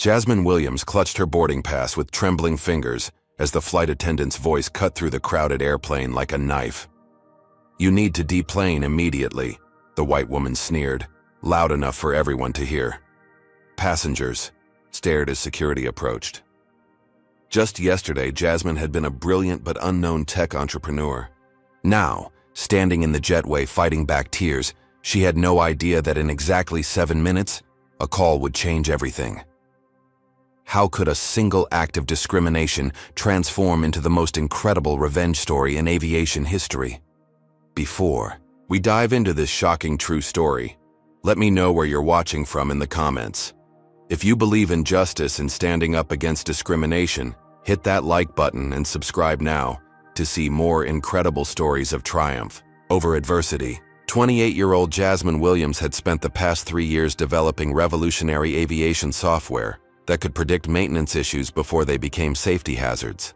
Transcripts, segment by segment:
Jasmine Williams clutched her boarding pass with trembling fingers as the flight attendant's voice cut through the crowded airplane like a knife. "You need to deplane immediately," the white woman sneered, loud enough for everyone to hear. Passengers stared as security approached. Just yesterday, Jasmine had been a brilliant but unknown tech entrepreneur. Now, standing in the jetway fighting back tears, she had no idea that in exactly 7 minutes, a call would change everything. How could a single act of discrimination transform into the most incredible revenge story in aviation history? Before we dive into this shocking true story, let me know where you're watching from in the comments. If you believe in justice and standing up against discrimination, hit that like button and subscribe now to see more incredible stories of triumph over adversity. 28-year-old Jasmine Williams had spent the past 3 years developing revolutionary aviation software that could predict maintenance issues before they became safety hazards.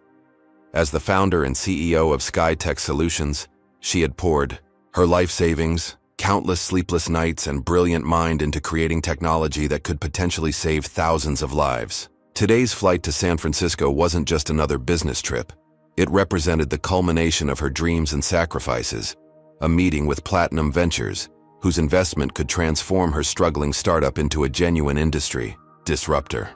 As the founder and CEO of SkyTech Solutions, she had poured her life savings, countless sleepless nights, and brilliant mind into creating technology that could potentially save thousands of lives. Today's flight to San Francisco wasn't just another business trip. It represented the culmination of her dreams and sacrifices, a meeting with Platinum Ventures, whose investment could transform her struggling startup into a genuine industry disruptor.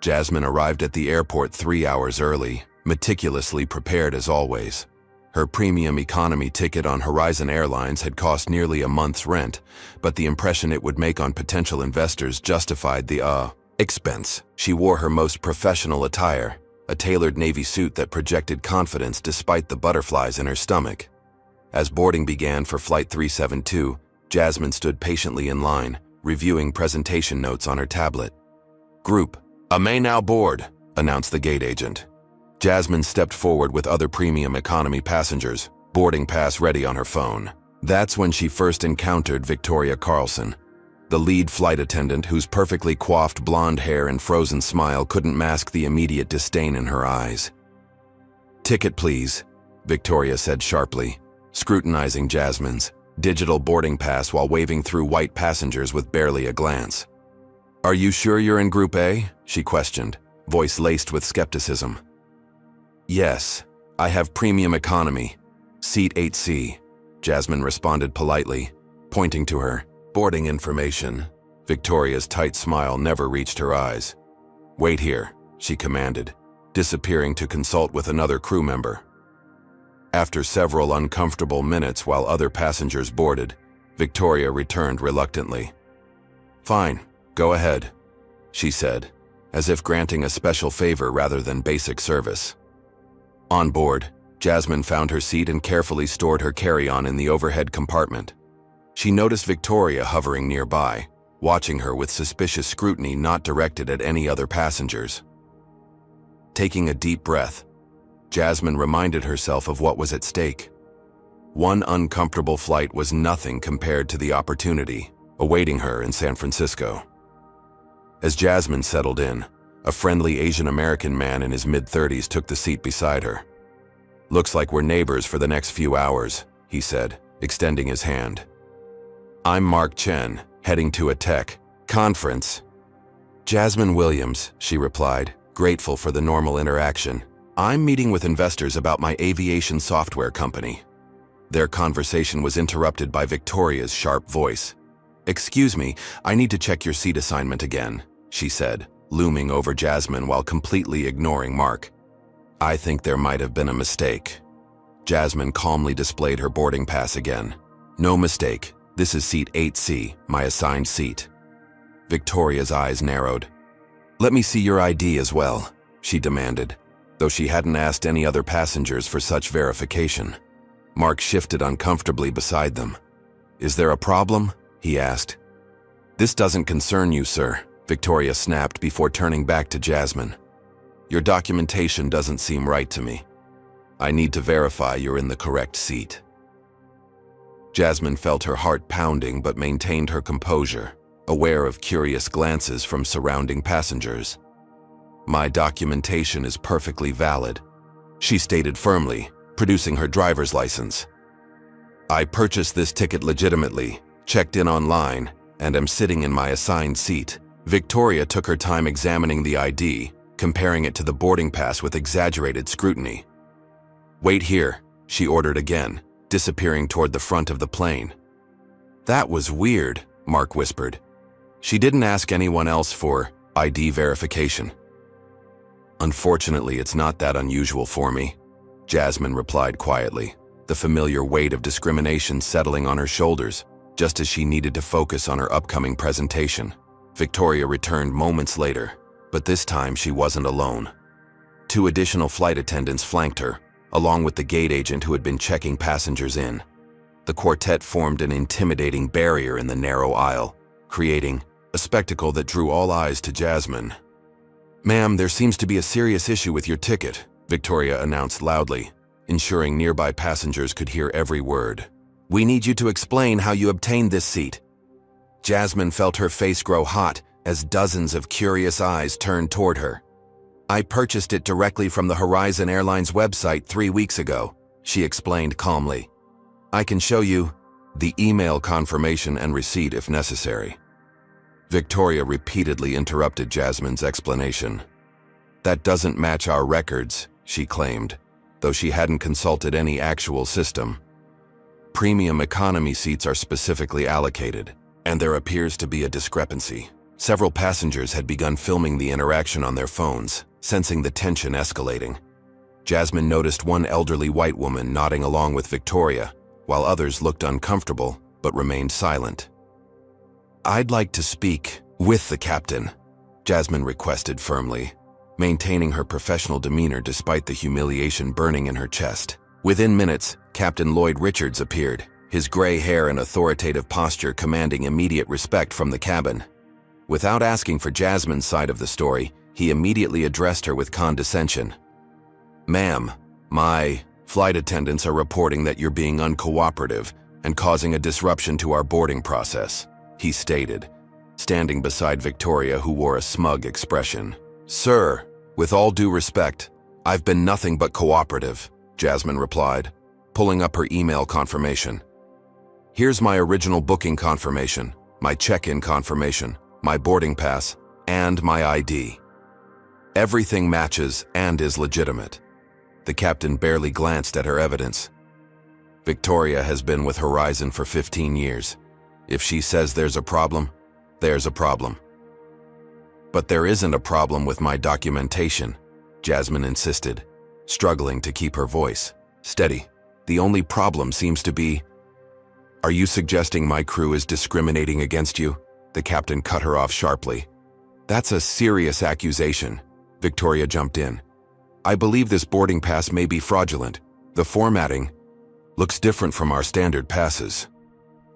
Jasmine arrived at the airport 3 hours early, meticulously prepared as always. Her premium economy ticket on Horizon Airlines had cost nearly a month's rent, but the impression it would make on potential investors justified the expense. She wore her most professional attire, a tailored navy suit that projected confidence despite the butterflies in her stomach. As boarding began for Flight 372, Jasmine stood patiently in line, reviewing presentation notes on her tablet. "Group A may now board," announced the gate agent. Jasmine stepped forward with other premium economy passengers, boarding pass ready on her phone. That's when she first encountered Victoria Carlson, the lead flight attendant whose perfectly coiffed blonde hair and frozen smile couldn't mask the immediate disdain in her eyes. "Ticket, please," Victoria said sharply, scrutinizing Jasmine's digital boarding pass while waving through white passengers with barely a glance. "Are you sure you're in Group A?" she questioned, voice laced with skepticism. "Yes, I have premium economy, seat 8C, Jasmine responded politely, pointing to her boarding information. Victoria's tight smile never reached her eyes. "Wait here," she commanded, disappearing to consult with another crew member. After several uncomfortable minutes while other passengers boarded, Victoria returned reluctantly. "Fine, go ahead," she said, as if granting a special favor rather than basic service. On board, Jasmine found her seat and carefully stored her carry-on in the overhead compartment. She noticed Victoria hovering nearby, watching her with suspicious scrutiny not directed at any other passengers. Taking a deep breath, Jasmine reminded herself of what was at stake. One uncomfortable flight was nothing compared to the opportunity awaiting her in San Francisco. As Jasmine settled in, a friendly Asian American man in his mid-30s took the seat beside her. "Looks like we're neighbors for the next few hours," he said, extending his hand. "I'm Mark Chen, heading to a tech conference." "Jasmine Williams," she replied, grateful for the normal interaction. "I'm meeting with investors about my aviation software company." Their conversation was interrupted by Victoria's sharp voice. "Excuse me, I need to check your seat assignment again," she said, looming over Jasmine while completely ignoring Mark. "I think there might have been a mistake." Jasmine calmly displayed her boarding pass again. "No mistake. This is seat 8C, my assigned seat." Victoria's eyes narrowed. "Let me see your ID as well," she demanded, though she hadn't asked any other passengers for such verification. Mark shifted uncomfortably beside them. "Is there a problem?" he asked. "This doesn't concern you, sir," Victoria snapped before turning back to Jasmine. "Your documentation doesn't seem right to me. I need to verify you're in the correct seat." Jasmine felt her heart pounding but maintained her composure, aware of curious glances from surrounding passengers. "My documentation is perfectly valid," she stated firmly, producing her driver's license. "I purchased this ticket legitimately, checked in online, and am sitting in my assigned seat," Victoria took her time examining the ID, comparing it to the boarding pass with exaggerated scrutiny. "Wait here," she ordered again, disappearing toward the front of the plane. "That was weird," Mark whispered. "She didn't ask anyone else for ID verification." "Unfortunately, it's not that unusual for me," Jasmine replied quietly, the familiar weight of discrimination settling on her shoulders, just as she needed to focus on her upcoming presentation. Victoria returned moments later, but this time she wasn't alone. 2 additional flight attendants flanked her, along with the gate agent who had been checking passengers in. The quartet formed an intimidating barrier in the narrow aisle, creating a spectacle that drew all eyes to Jasmine. "Ma'am, there seems to be a serious issue with your ticket," Victoria announced loudly, ensuring nearby passengers could hear every word. "We need you to explain how you obtained this seat." Jasmine felt her face grow hot as dozens of curious eyes turned toward her. "I purchased it directly from the Horizon Airlines website 3 weeks ago," she explained calmly. "I can show you the email confirmation and receipt if necessary." Victoria repeatedly interrupted Jasmine's explanation. "That doesn't match our records," she claimed, though she hadn't consulted any actual system. "Premium economy seats are specifically allocated, and there appears to be a discrepancy." Several passengers had begun filming the interaction on their phones, sensing the tension escalating. Jasmine noticed one elderly white woman nodding along with Victoria, while others looked uncomfortable but remained silent. "I'd like to speak with the captain," Jasmine requested firmly, maintaining her professional demeanor despite the humiliation burning in her chest. Within minutes, Captain Lloyd Richards appeared, his gray hair and authoritative posture commanding immediate respect from the cabin. Without asking for Jasmine's side of the story, he immediately addressed her with condescension. "Ma'am, my flight attendants are reporting that you're being uncooperative and causing a disruption to our boarding process," he stated, standing beside Victoria, who wore a smug expression. "Sir, with all due respect, I've been nothing but cooperative," Jasmine replied, pulling up her email confirmation. "Here's my original booking confirmation, my check-in confirmation, my boarding pass, and my ID. Everything matches and is legitimate." The captain barely glanced at her evidence. "Victoria has been with Horizon for 15 years. If she says there's a problem, there's a problem." "But there isn't a problem with my documentation," Jasmine insisted, struggling to keep her voice steady. "The only problem seems to be—" "Are you suggesting my crew is discriminating against you?" The captain cut her off sharply. "That's a serious accusation," Victoria jumped in. "I believe this boarding pass may be fraudulent. The formatting looks different from our standard passes."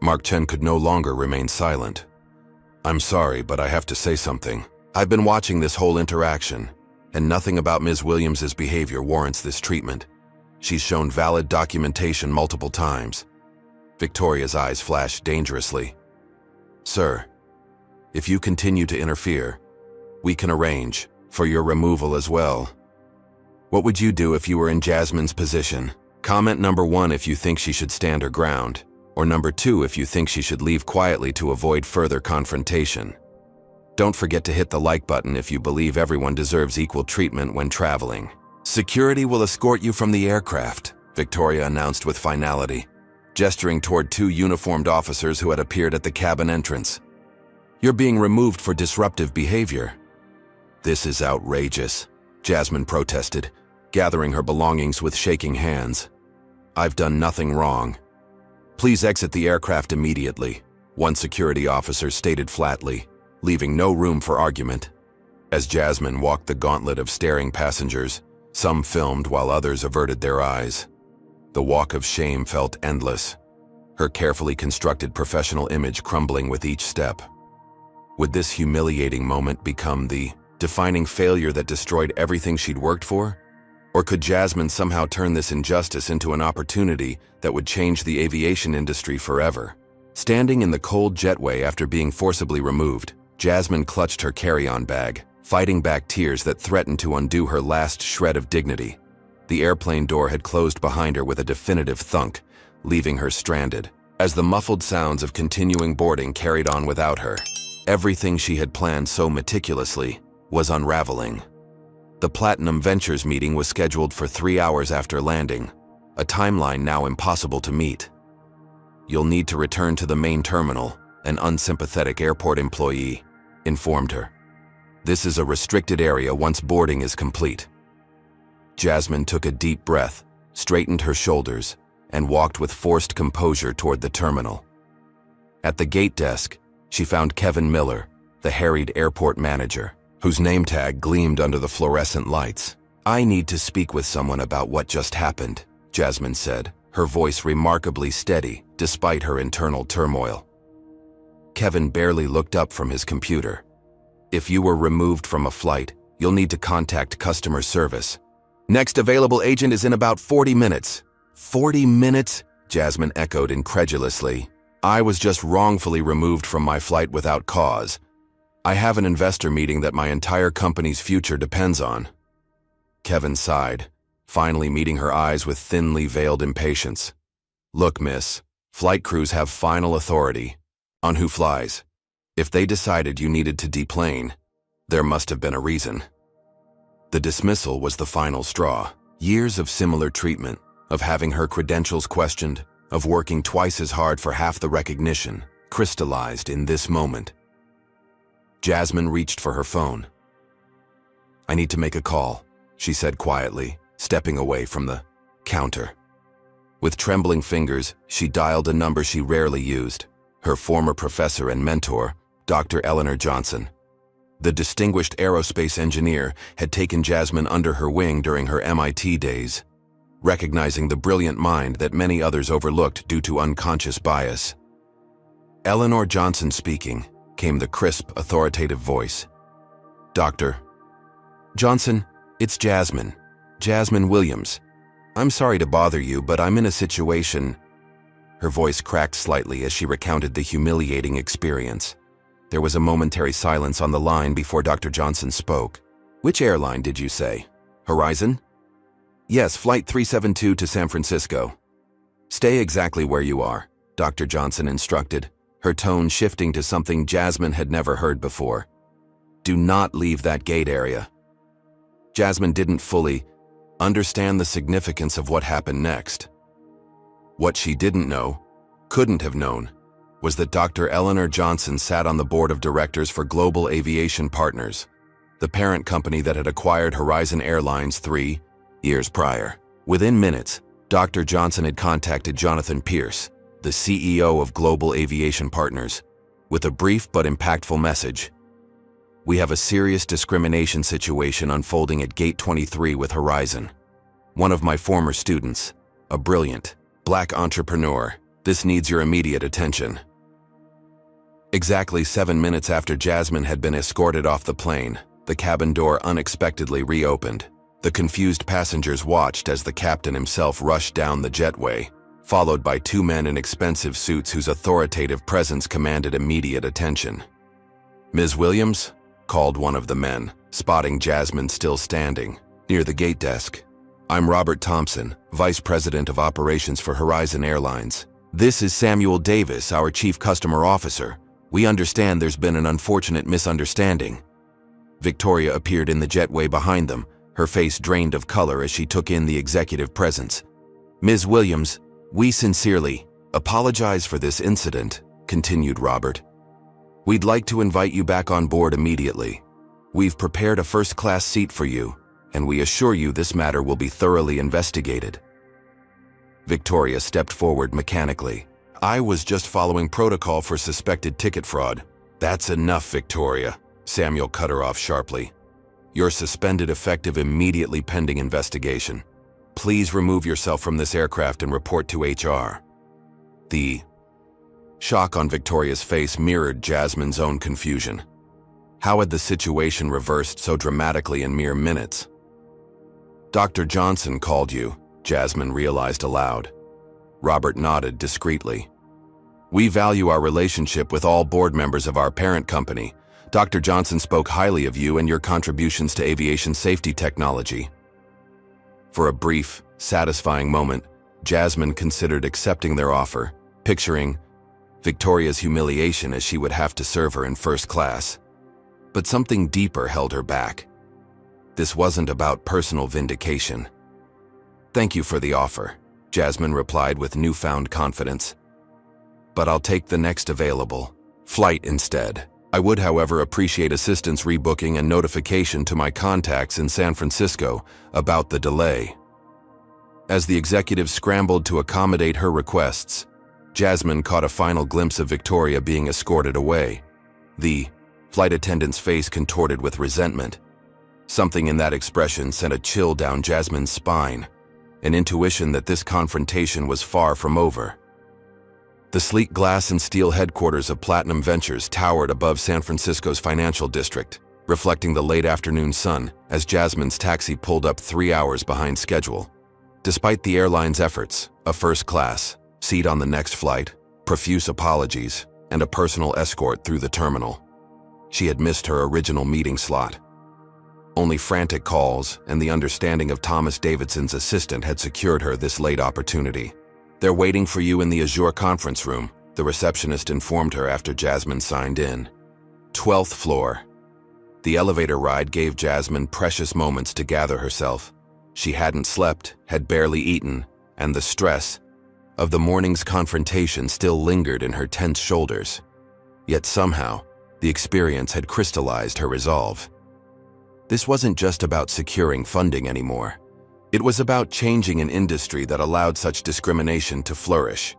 Mark Chen could no longer remain silent. "I'm sorry, but I have to say something. I've been watching this whole interaction, and nothing about Ms. Williams's behavior warrants this treatment. She's shown valid documentation multiple times." Victoria's eyes flashed dangerously. "Sir, if you continue to interfere, we can arrange for your removal as well." What would you do if you were in Jasmine's position? Comment number 1 if you think she should stand her ground, or number 2 if you think she should leave quietly to avoid further confrontation. Don't forget to hit the like button if you believe everyone deserves equal treatment when traveling. "Security will escort you from the aircraft," Victoria announced with finality, gesturing toward 2 uniformed officers who had appeared at the cabin entrance. "You're being removed for disruptive behavior." "This is outrageous," Jasmine protested, gathering her belongings with shaking hands. "I've done nothing wrong." "Please exit the aircraft immediately," one security officer stated flatly, leaving no room for argument. As Jasmine walked the gauntlet of staring passengers, some filmed while others averted their eyes. The walk of shame felt endless, her carefully constructed professional image crumbling with each step. Would this humiliating moment become the defining failure that destroyed everything she'd worked for? Or could Jasmine somehow turn this injustice into an opportunity that would change the aviation industry forever? Standing in the cold jetway after being forcibly removed, Jasmine clutched her carry-on bag, fighting back tears that threatened to undo her last shred of dignity. The airplane door had closed behind her with a definitive thunk, leaving her stranded, as the muffled sounds of continuing boarding carried on without her. Everything she had planned so meticulously was unraveling. The Platinum Ventures meeting was scheduled for 3 hours after landing, a timeline now impossible to meet. "You'll need to return to the main terminal," an unsympathetic airport employee informed her. "This is a restricted area once boarding is complete." Jasmine took a deep breath, straightened her shoulders, and walked with forced composure toward the terminal. At the gate desk, she found Kevin Miller, the harried airport manager, whose name tag gleamed under the fluorescent lights. "I need to speak with someone about what just happened," Jasmine said, her voice remarkably steady despite her internal turmoil. Kevin barely looked up from his computer. "If you were removed from a flight, you'll need to contact customer service. Next available agent is in about 40 minutes. 40 minutes? Jasmine echoed incredulously. "I was just wrongfully removed from my flight without cause. I have an investor meeting that my entire company's future depends on." Kevin sighed, finally meeting her eyes with thinly veiled impatience. "Look, miss, flight crews have final authority on who flies. If they decided you needed to deplane, there must have been a reason." The dismissal was the final straw. Years of similar treatment, of having her credentials questioned, of working twice as hard for half the recognition, crystallized in this moment. Jasmine reached for her phone. "I need to make a call," she said quietly, stepping away from the counter. With trembling fingers, she dialed a number she rarely used, her former professor and mentor, Dr. Eleanor Johnson. The distinguished aerospace engineer had taken Jasmine under her wing during her MIT days, recognizing the brilliant mind that many others overlooked due to unconscious bias. "Eleanor Johnson speaking," came the crisp, authoritative voice. "Dr. Johnson, it's Jasmine. Jasmine Williams. I'm sorry to bother you, but I'm in a situation." Her voice cracked slightly as she recounted the humiliating experience. There was a momentary silence on the line before Dr. Johnson spoke. "Which airline did you say? Horizon?" "Yes, Flight 372 to San Francisco." "Stay exactly where you are," Dr. Johnson instructed, her tone shifting to something Jasmine had never heard before. "Do not leave that gate area." Jasmine didn't fully understand the significance of what happened next. What she didn't know, couldn't have known, was that Dr. Eleanor Johnson sat on the board of directors for Global Aviation Partners, the parent company that had acquired Horizon Airlines 3 years prior. Within minutes, Dr. Johnson had contacted Jonathan Pierce, the CEO of Global Aviation Partners, with a brief but impactful message. "We have a serious discrimination situation unfolding at Gate 23 with Horizon. One of my former students, a brilliant, black entrepreneur. This needs your immediate attention." Exactly 7 minutes after Jasmine had been escorted off the plane, the cabin door unexpectedly reopened. The confused passengers watched as the captain himself rushed down the jetway, followed by 2 men in expensive suits whose authoritative presence commanded immediate attention. "Ms. Williams?" called one of the men, spotting Jasmine still standing near the gate desk. "I'm Robert Thompson, Vice President of Operations for Horizon Airlines. This is Samuel Davis, our Chief Customer Officer. We understand there's been an unfortunate misunderstanding." Victoria appeared in the jetway behind them, her face drained of color as she took in the executive presence. "Ms. Williams, we sincerely apologize for this incident," continued Robert. "We'd like to invite you back on board immediately. We've prepared a first-class seat for you, and we assure you this matter will be thoroughly investigated." Victoria stepped forward mechanically. "I was just following protocol for suspected ticket fraud." "That's enough, Victoria," Samuel cut her off sharply. "You're suspended effective immediately pending investigation. Please remove yourself from this aircraft and report to HR." The shock on Victoria's face mirrored Jasmine's own confusion. How had the situation reversed so dramatically in mere minutes? "Dr. Johnson called you," Jasmine realized aloud. Robert nodded discreetly. "We value our relationship with all board members of our parent company. Dr. Johnson spoke highly of you and your contributions to aviation safety technology." For a brief, satisfying moment, Jasmine considered accepting their offer, picturing Victoria's humiliation as she would have to serve her in first class. But something deeper held her back. This wasn't about personal vindication. "Thank you for the offer," Jasmine replied with newfound confidence. "But I'll take the next available flight instead. I would, however, appreciate assistance rebooking and notification to my contacts in San Francisco about the delay." As the executive scrambled to accommodate her requests, Jasmine caught a final glimpse of Victoria being escorted away. The flight attendant's face contorted with resentment. Something in that expression sent a chill down Jasmine's spine, an intuition that this confrontation was far from over. The sleek glass and steel headquarters of Platinum Ventures towered above San Francisco's financial district, reflecting the late afternoon sun as Jasmine's taxi pulled up 3 hours behind schedule. Despite the airline's efforts, a first class seat on the next flight, profuse apologies, and a personal escort through the terminal, she had missed her original meeting slot. Only frantic calls and the understanding of Thomas Davidson's assistant had secured her this late opportunity. "They're waiting for you in the Azure conference room," the receptionist informed her after Jasmine signed in. 12th floor. The elevator ride gave Jasmine precious moments to gather herself. She hadn't slept, had barely eaten, and the stress of the morning's confrontation still lingered in her tense shoulders. Yet somehow, the experience had crystallized her resolve. This wasn't just about securing funding anymore. It was about changing an industry that allowed such discrimination to flourish.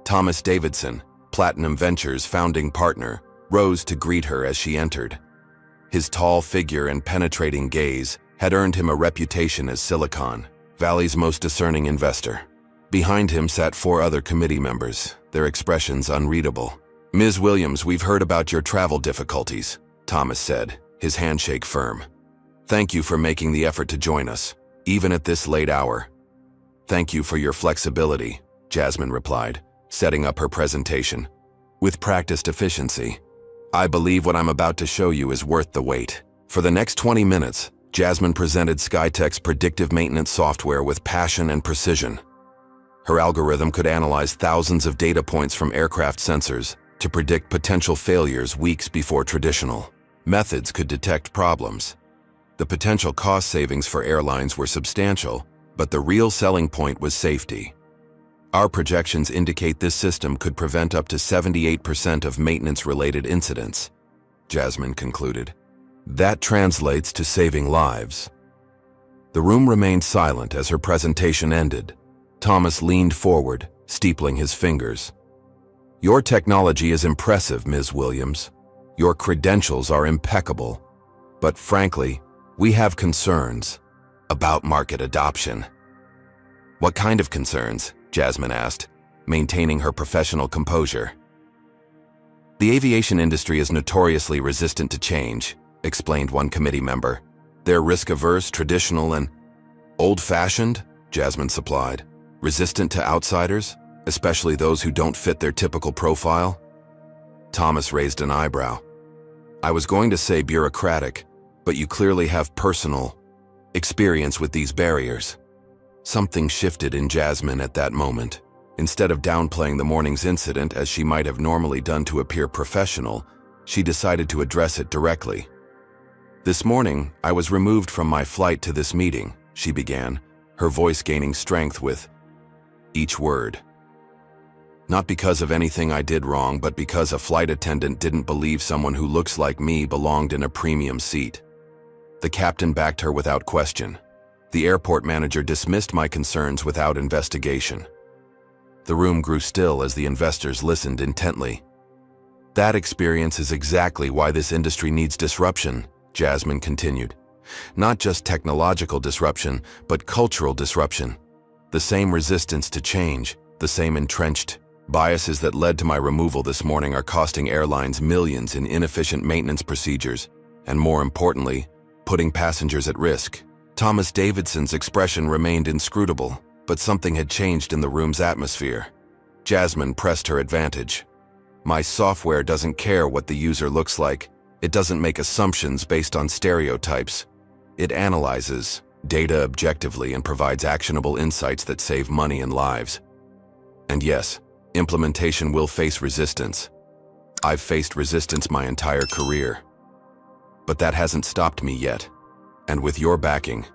Thomas Davidson, Platinum Ventures' founding partner, rose to greet her as she entered. His tall figure and penetrating gaze had earned him a reputation as Silicon Valley's most discerning investor. Behind him sat 4 other committee members, their expressions unreadable. "Ms. Williams, we've heard about your travel difficulties," Thomas said, his handshake firm. "Thank you for making the effort to join us, even at this late hour." "Thank you for your flexibility," Jasmine replied, setting up her presentation. With practiced efficiency, "I believe what I'm about to show you is worth the wait." For the next 20 minutes, Jasmine presented Skytech's predictive maintenance software with passion and precision. Her algorithm could analyze thousands of data points from aircraft sensors to predict potential failures weeks before traditional methods could detect problems. The potential cost savings for airlines were substantial, but the real selling point was safety. "Our projections indicate this system could prevent up to 78% of maintenance-related incidents," Jasmine concluded. "That translates to saving lives." The room remained silent as her presentation ended. Thomas leaned forward, steepling his fingers. "Your technology is impressive, Ms. Williams. Your credentials are impeccable. But frankly, we have concerns about market adoption." "What kind of concerns?" Jasmine asked, maintaining her professional composure. "The aviation industry is notoriously resistant to change," explained one committee member. "They're risk-averse, traditional, and old-fashioned," Jasmine supplied. "Resistant to outsiders, especially those who don't fit their typical profile." Thomas raised an eyebrow. "I was going to say bureaucratic, but you clearly have personal experience with these barriers." Something shifted in Jasmine at that moment. Instead of downplaying the morning's incident as she might have normally done to appear professional, she decided to address it directly. "This morning, I was removed from my flight to this meeting," she began, her voice gaining strength with each word. "Not because of anything I did wrong, but because a flight attendant didn't believe someone who looks like me belonged in a premium seat. The captain backed her without question. The airport manager dismissed my concerns without investigation." The room grew still as the investors listened intently. "That experience is exactly why this industry needs disruption," Jasmine continued. "Not just technological disruption, but cultural disruption. The same resistance to change, the same entrenched biases that led to my removal this morning are costing airlines millions in inefficient maintenance procedures, and more importantly, putting passengers at risk." Thomas Davidson's expression remained inscrutable, but something had changed in the room's atmosphere. Jasmine pressed her advantage. "My software doesn't care what the user looks like. It doesn't make assumptions based on stereotypes. It analyzes data objectively and provides actionable insights that save money and lives. And yes, Implementation will face resistance. I've faced resistance my entire career. But that hasn't stopped me yet. And with your backing,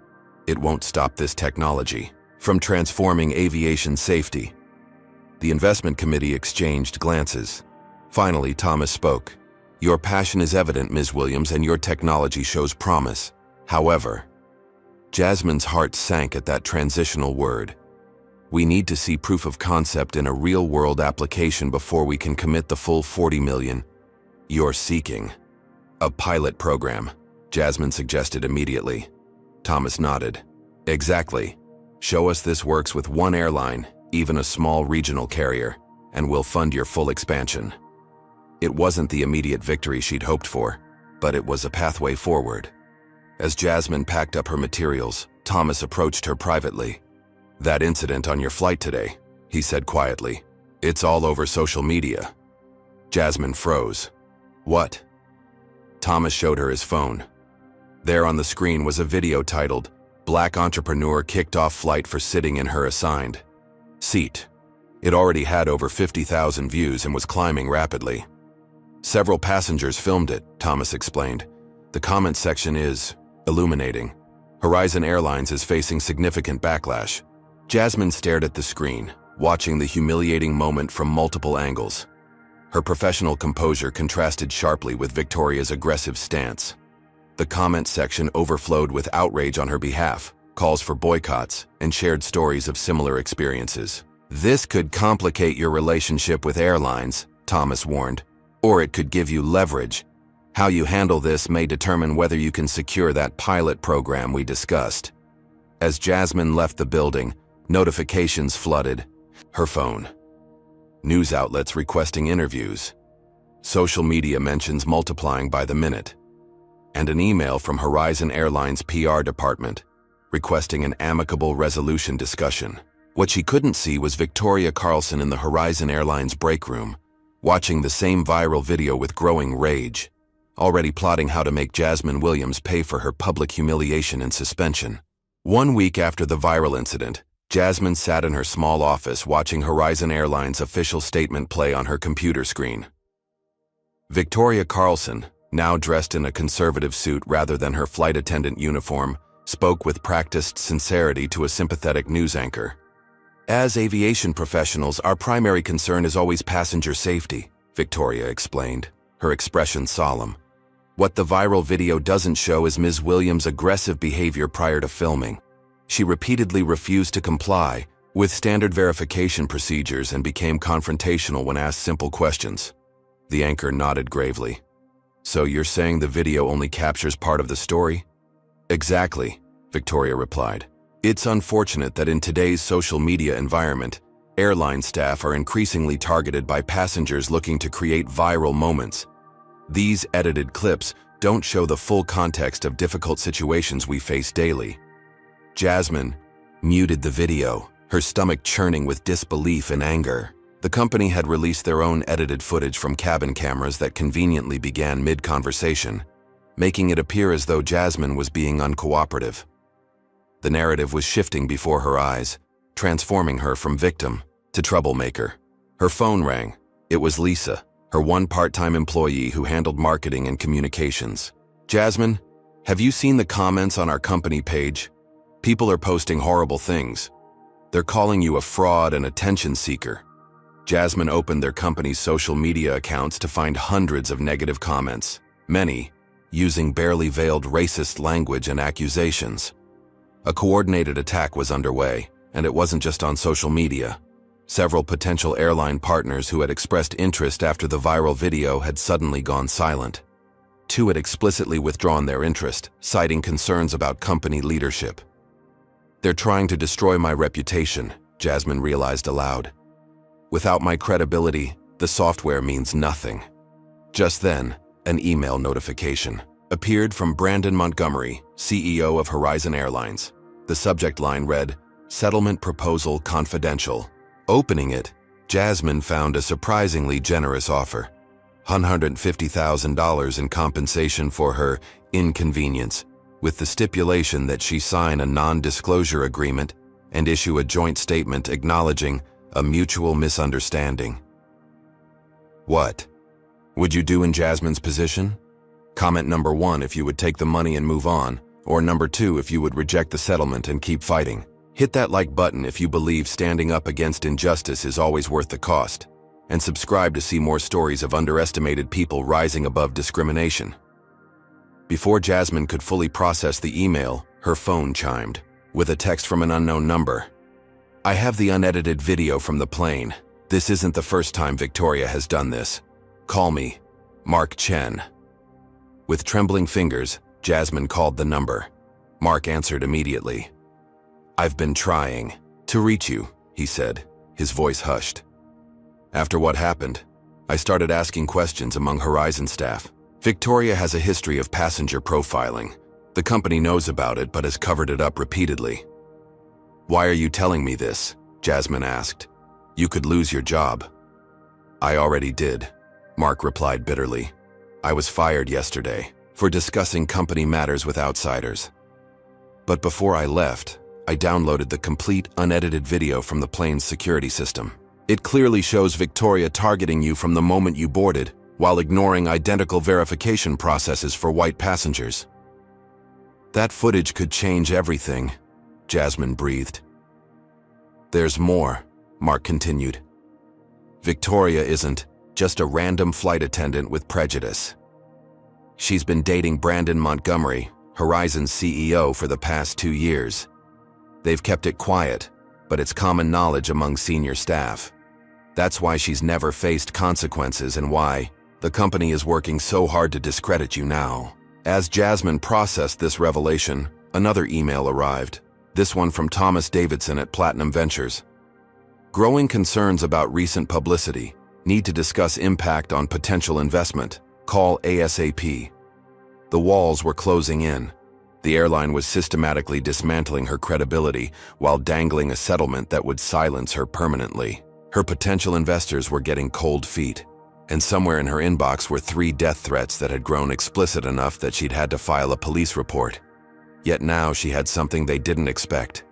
it won't stop this technology from transforming aviation safety. The investment committee exchanged glances. Finally, Thomas spoke. Your passion is evident, Ms. Williams, and your technology shows promise. However, Jasmine's heart sank at that transitional word. We need to see proof of concept in a real-world application before we can commit the full $40 million you're seeking. A pilot program, Jasmine suggested immediately. Thomas nodded. Exactly. Show us this works with one airline, even a small regional carrier, and we'll fund your full expansion. It wasn't the immediate victory she'd hoped for, but it was a pathway forward. As Jasmine packed up her materials, Thomas approached her privately. That incident on your flight today, he said quietly. It's all over social media. Jasmine froze. What? Thomas showed her his phone. There on the screen was a video titled, Black Entrepreneur Kicked Off Flight for Sitting in Her Assigned Seat. It already had over 50,000 views and was climbing rapidly. Several passengers filmed it, Thomas explained. The comment section is illuminating. Horizon Airlines is facing significant backlash. Jasmine stared at the screen, watching the humiliating moment from multiple angles. Her professional composure contrasted sharply with Victoria's aggressive stance. The comment section overflowed with outrage on her behalf, calls for boycotts, and shared stories of similar experiences. This could complicate your relationship with airlines, Thomas warned, or it could give you leverage. How you handle this may determine whether you can secure that pilot program we discussed. As Jasmine left the building, notifications flooded her phone. News outlets requesting interviews. Social media mentions multiplying by the minute. And an email from Horizon Airlines' PR department, requesting an amicable resolution discussion. What she couldn't see was Victoria Carlson in the Horizon Airlines break room, watching the same viral video with growing rage, already plotting how to make Jasmine Williams pay for her public humiliation and suspension. 1 week after the viral incident, Jasmine sat in her small office watching Horizon Airlines' official statement play on her computer screen. Victoria Carlson, now dressed in a conservative suit rather than her flight attendant uniform, spoke with practiced sincerity to a sympathetic news anchor. As aviation professionals, our primary concern is always passenger safety, Victoria explained, her expression solemn. What the viral video doesn't show is Ms. Williams' aggressive behavior prior to filming. She repeatedly refused to comply with standard verification procedures and became confrontational when asked simple questions. The anchor nodded gravely. So you're saying the video only captures part of the story? Exactly, Victoria replied. It's unfortunate that in today's social media environment, airline staff are increasingly targeted by passengers looking to create viral moments. These edited clips don't show the full context of difficult situations we face daily. Jasmine muted the video, her stomach churning with disbelief and anger. The company had released their own edited footage from cabin cameras that conveniently began mid-conversation, making it appear as though Jasmine was being uncooperative. The narrative was shifting before her eyes, transforming her from victim to troublemaker. Her phone rang. It was Lisa, her one part-time employee who handled marketing and communications. Jasmine, have you seen the comments on our company page? People are posting horrible things. They're calling you a fraud and attention seeker. Jasmine opened their company's social media accounts to find hundreds of negative comments, many using barely veiled racist language and accusations. A coordinated attack was underway, and it wasn't just on social media. Several potential airline partners who had expressed interest after the viral video had suddenly gone silent. 2 had explicitly withdrawn their interest, citing concerns about company leadership. They're trying to destroy my reputation, Jasmine realized aloud. Without my credibility, the software means nothing. Just then, an email notification appeared from Brandon Montgomery, CEO of Horizon Airlines. The subject line read, Settlement Proposal Confidential. Opening it, Jasmine found a surprisingly generous offer. $150,000 in compensation for her inconvenience, with the stipulation that she sign a non-disclosure agreement and issue a joint statement acknowledging A mutual misunderstanding. What would you do in Jasmine's position? Comment number 1 if you would take the money and move on, or number 2 if you would reject the settlement and keep fighting. Hit that like button if you believe standing up against injustice is always worth the cost, and subscribe to see more stories of underestimated people rising above discrimination. Before Jasmine could fully process the email, her phone chimed, with a text from an unknown number. I have the unedited video from the plane. This isn't the first time Victoria has done this. Call me, Mark Chen. With trembling fingers, Jasmine called the number. Mark answered immediately. I've been trying to reach you, he said, his voice hushed. After what happened, I started asking questions among Horizon staff. Victoria has a history of passenger profiling. The company knows about it but has covered it up repeatedly. Why are you telling me this? Jasmine asked. You could lose your job. I already did, Mark replied bitterly. I was fired yesterday for discussing company matters with outsiders. But before I left, I downloaded the complete, unedited video from the plane's security system. It clearly shows Victoria targeting you from the moment you boarded, while ignoring identical verification processes for white passengers. That footage could change everything, Jasmine breathed. There's more, Mark continued. Victoria isn't just a random flight attendant with prejudice. She's been dating Brandon Montgomery, Horizon's CEO, for the past 2 years. They've kept it quiet, but it's common knowledge among senior staff. That's why she's never faced consequences and why the company is working so hard to discredit you now. As Jasmine processed this revelation, another email arrived, this one from Thomas Davidson at Platinum Ventures. Growing concerns about recent publicity. Need to discuss impact on potential investment. Call ASAP. The walls were closing in. The airline was systematically dismantling her credibility while dangling a settlement that would silence her permanently. Her potential investors were getting cold feet, and somewhere in her inbox were 3 death threats that had grown explicit enough that she'd had to file a police report. Yet now she had something they didn't expect.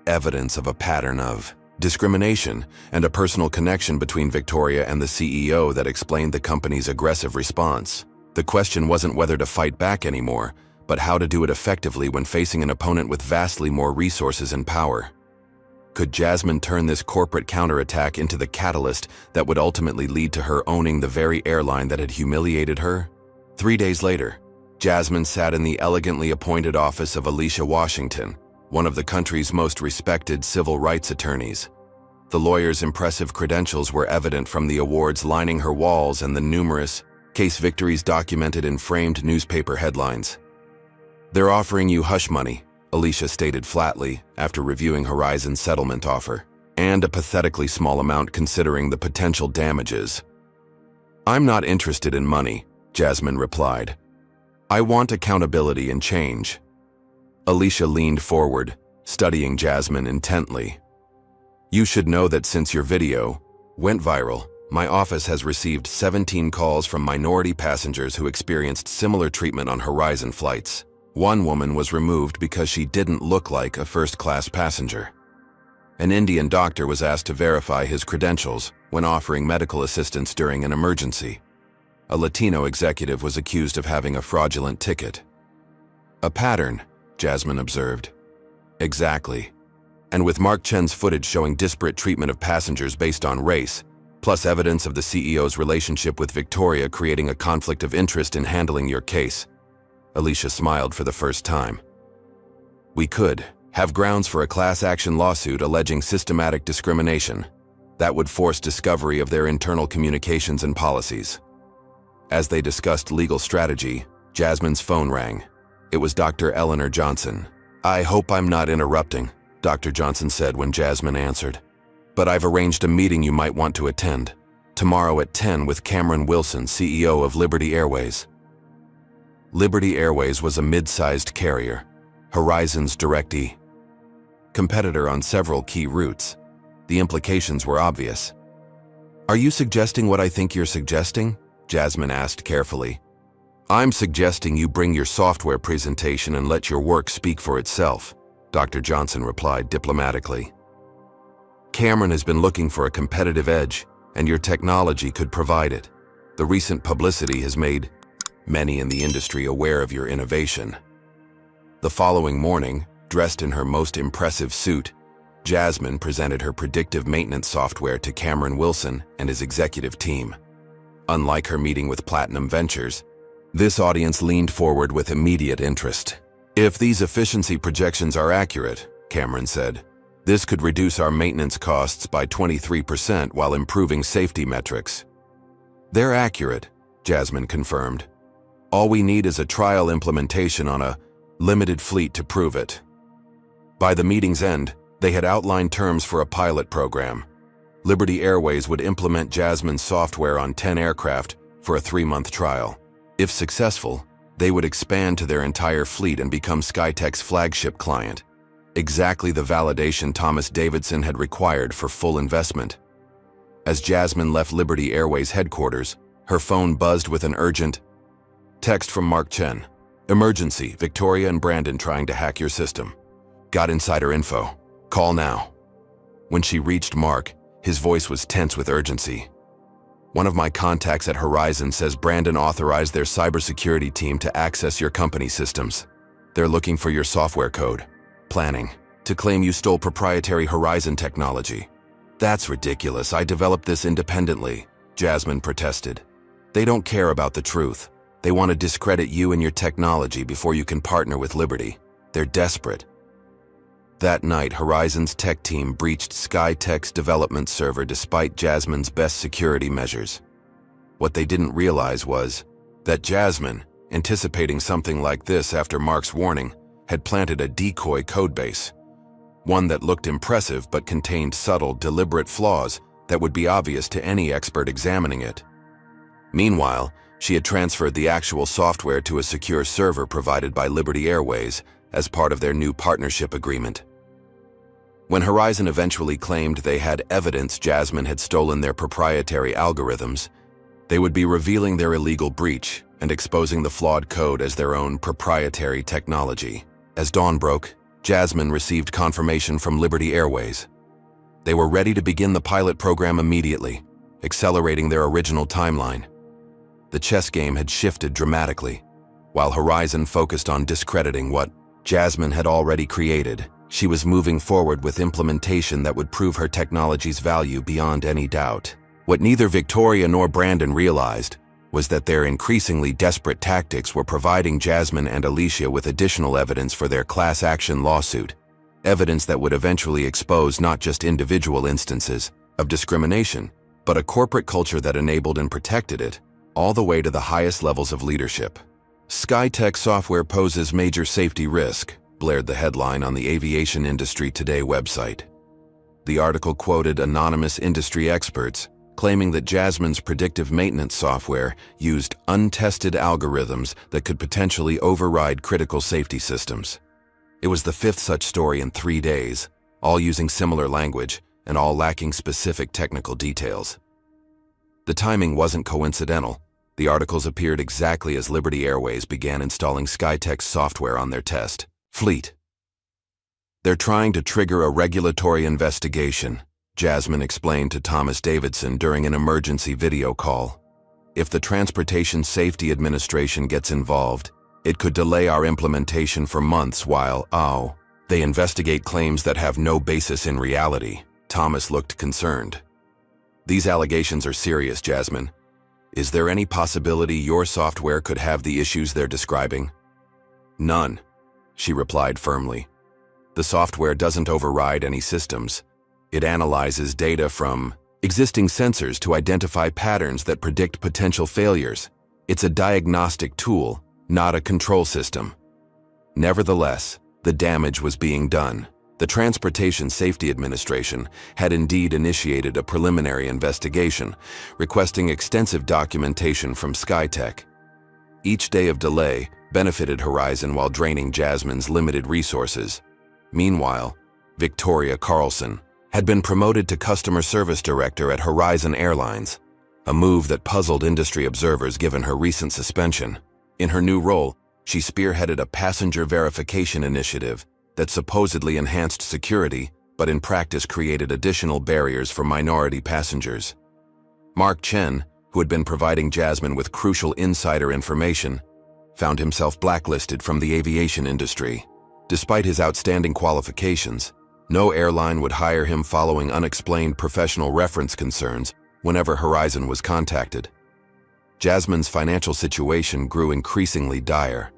Evidence of a pattern of discrimination and a personal connection between Victoria and the CEO that explained the company's aggressive response. The question wasn't whether to fight back anymore, but how to do it effectively when facing an opponent with vastly more resources and power. Could Jasmine turn this corporate counterattack into the catalyst that would ultimately lead to her owning the very airline that had humiliated her? 3 days later, Jasmine sat in the elegantly appointed office of Alicia Washington, one of the country's most respected civil rights attorneys. The lawyer's impressive credentials were evident from the awards lining her walls and the numerous case victories documented in framed newspaper headlines. They're offering you hush money, Alicia stated flatly after reviewing Horizon's settlement offer, and a pathetically small amount considering the potential damages. I'm not interested in money, Jasmine replied. I want accountability and change. Alicia leaned forward, studying Jasmine intently. You should know that since your video went viral, my office has received 17 calls from minority passengers who experienced similar treatment on Horizon flights. One woman was removed because she didn't look like a first-class passenger. An Indian doctor was asked to verify his credentials when offering medical assistance during an emergency. A Latino executive was accused of having a fraudulent ticket. A pattern, Jasmine observed. Exactly. And with Mark Chen's footage showing disparate treatment of passengers based on race, plus evidence of the CEO's relationship with Victoria creating a conflict of interest in handling your case, Alicia smiled for the first time. We could have grounds for a class action lawsuit alleging systematic discrimination. That would force discovery of their internal communications and policies. As they discussed legal strategy, Jasmine's phone rang. It was Dr. Eleanor Johnson. I hope I'm not interrupting, Dr. Johnson said when Jasmine answered. But I've arranged a meeting you might want to attend. Tomorrow at 10 with Cameron Wilson, CEO of Liberty Airways. Liberty Airways was a mid-sized carrier, Horizon's directee. Competitor on several key routes. The implications were obvious. Are you suggesting what I think you're suggesting? Jasmine asked carefully. I'm suggesting you bring your software presentation and let your work speak for itself, Dr. Johnson replied diplomatically. Cameron has been looking for a competitive edge, and your technology could provide it. The recent publicity has made many in the industry aware of your innovation." The following morning, dressed in her most impressive suit, Jasmine presented her predictive maintenance software to Cameron Wilson and his executive team. Unlike her meeting with Platinum Ventures, this audience leaned forward with immediate interest. "If these efficiency projections are accurate," Cameron said, "this could reduce our maintenance costs by 23% while improving safety metrics." "They're accurate," Jasmine confirmed. "All we need is a trial implementation on a limited fleet to prove it." By the meeting's end, they had outlined terms for a pilot program. Liberty Airways would implement Jasmine's software on 10 aircraft for a 3-month trial. If successful, they would expand to their entire fleet and become SkyTech's flagship client. Exactly the validation Thomas Davidson had required for full investment. As Jasmine left Liberty Airways headquarters, her phone buzzed with an urgent text from Mark Chen. "Emergency, Victoria and Brandon trying to hack your system. Got insider info. Call now." When she reached Mark, his voice was tense with urgency. "One of my contacts at Horizon says Brandon authorized their cybersecurity team to access your company systems. They're looking for your software code. Planning to claim you stole proprietary Horizon technology." "That's ridiculous. I developed this independently," Jasmine protested. "They don't care about the truth. They want to discredit you and your technology before you can partner with Liberty. They're desperate." That night, Horizon's tech team breached SkyTech's development server despite Jasmine's best security measures. What they didn't realize was that Jasmine, anticipating something like this after Mark's warning, had planted a decoy codebase. One that looked impressive but contained subtle, deliberate flaws that would be obvious to any expert examining it. Meanwhile, she had transferred the actual software to a secure server provided by Liberty Airways as part of their new partnership agreement. When Horizon eventually claimed they had evidence Jasmine had stolen their proprietary algorithms, they would be revealing their illegal breach and exposing the flawed code as their own proprietary technology. As dawn broke, Jasmine received confirmation from Liberty Airways. They were ready to begin the pilot program immediately, accelerating their original timeline. The chess game had shifted dramatically. While Horizon focused on discrediting what Jasmine had already created, she was moving forward with implementation that would prove her technology's value beyond any doubt. What neither Victoria nor Brandon realized was that their increasingly desperate tactics were providing Jasmine and Alicia with additional evidence for their class action lawsuit, evidence that would eventually expose not just individual instances of discrimination, but a corporate culture that enabled and protected it, all the way to the highest levels of leadership. "SkyTech software poses major safety risk," blared the headline on the Aviation Industry Today website. The article quoted anonymous industry experts, claiming that Jasmine's predictive maintenance software used untested algorithms that could potentially override critical safety systems. It was the 5th such story in 3 days, all using similar language and all lacking specific technical details. The timing wasn't coincidental. The articles appeared exactly as Liberty Airways began installing SkyTech's software on their test fleet. "They're trying to trigger a regulatory investigation," Jasmine explained to Thomas Davidson during an emergency video call. "If the Transportation Safety Administration gets involved, it could delay our implementation for months while, they investigate claims that have no basis in reality." Thomas looked concerned. "These allegations are serious, Jasmine. Is there any possibility your software could have the issues they're describing?" "None," she replied firmly. "The software doesn't override any systems. It analyzes data from existing sensors to identify patterns that predict potential failures. It's a diagnostic tool, not a control system." Nevertheless, the damage was being done. The Transportation Safety Administration had indeed initiated a preliminary investigation, requesting extensive documentation from SkyTech. Each day of delay benefited Horizon while draining Jasmine's limited resources. Meanwhile, Victoria Carlson had been promoted to Customer Service Director at Horizon Airlines, a move that puzzled industry observers given her recent suspension. In her new role, she spearheaded a passenger verification initiative that supposedly enhanced security but in practice created additional barriers for minority passengers. Mark Chen, who had been providing Jasmine with crucial insider information, found himself blacklisted from the aviation industry. Despite his outstanding qualifications, no airline would hire him following unexplained professional reference concerns whenever Horizon was contacted. Jasmine's financial situation grew increasingly dire.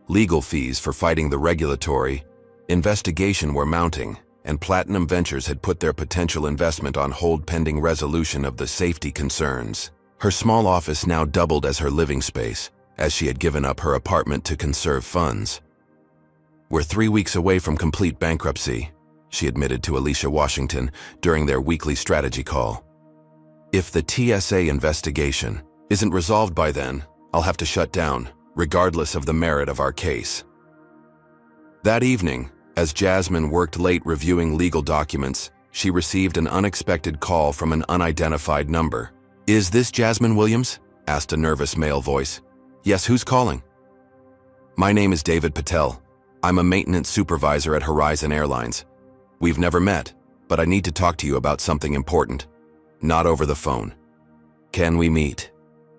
Legal fees for fighting the regulatory investigation were mounting, and Platinum Ventures had put their potential investment on hold pending resolution of the safety concerns. Her small office now doubled as her living space, as she had given up her apartment to conserve funds. "We're 3 weeks away from complete bankruptcy," she admitted to Alicia Washington during their weekly strategy call. "If the TSA investigation isn't resolved by then, I'll have to shut down, regardless of the merit of our case." That evening, as Jasmine worked late reviewing legal documents, she received an unexpected call from an unidentified number. "Is this Jasmine Williams?" asked a nervous male voice. "Yes, who's calling?" "My name is David Patel. I'm a maintenance supervisor at Horizon Airlines. We've never met, but I need to talk to you about something important. Not over the phone. Can we meet?"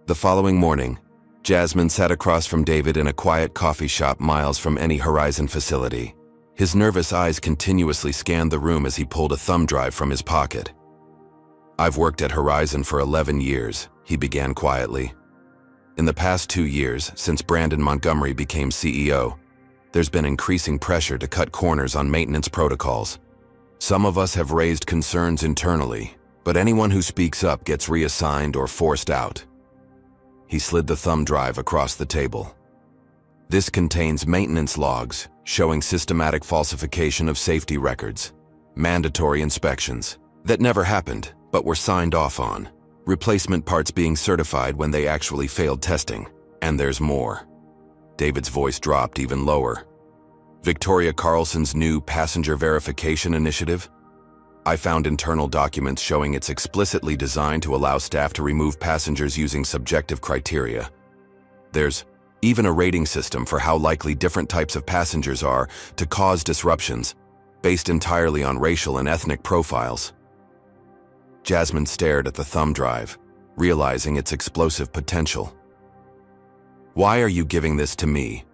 The following morning, Jasmine sat across from David in a quiet coffee shop miles from any Horizon facility. His nervous eyes continuously scanned the room as he pulled a thumb drive from his pocket. "I've worked at Horizon for 11 years, he began quietly. "In the past 2 years, since Brandon Montgomery became CEO, there's been increasing pressure to cut corners on maintenance protocols. Some of us have raised concerns internally, but anyone who speaks up gets reassigned or forced out." He slid the thumb drive across the table. "This contains maintenance logs showing systematic falsification of safety records, mandatory inspections that never happened but were signed off on, replacement parts being certified when they actually failed testing, and there's more." David's voice dropped even lower. "Victoria Carlson's new passenger verification initiative? I found internal documents showing it's explicitly designed to allow staff to remove passengers using subjective criteria. There's even a rating system for how likely different types of passengers are to cause disruptions, based entirely on racial and ethnic profiles." Jasmine stared at the thumb drive, realizing its explosive potential. "Why are you giving this to me?"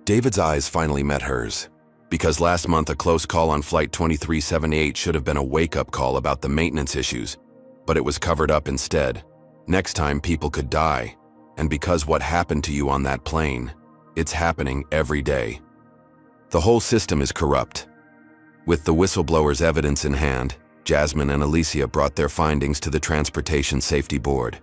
David's eyes finally met hers. "Because last month a close call on Flight 2378 should have been a wake-up call about the maintenance issues, but it was covered up instead. Next time people could die. And because what happened to you on that plane, it's happening every day. The whole system is corrupt." With the whistleblower's evidence in hand, Jasmine and Alicia brought their findings to the Transportation Safety Board.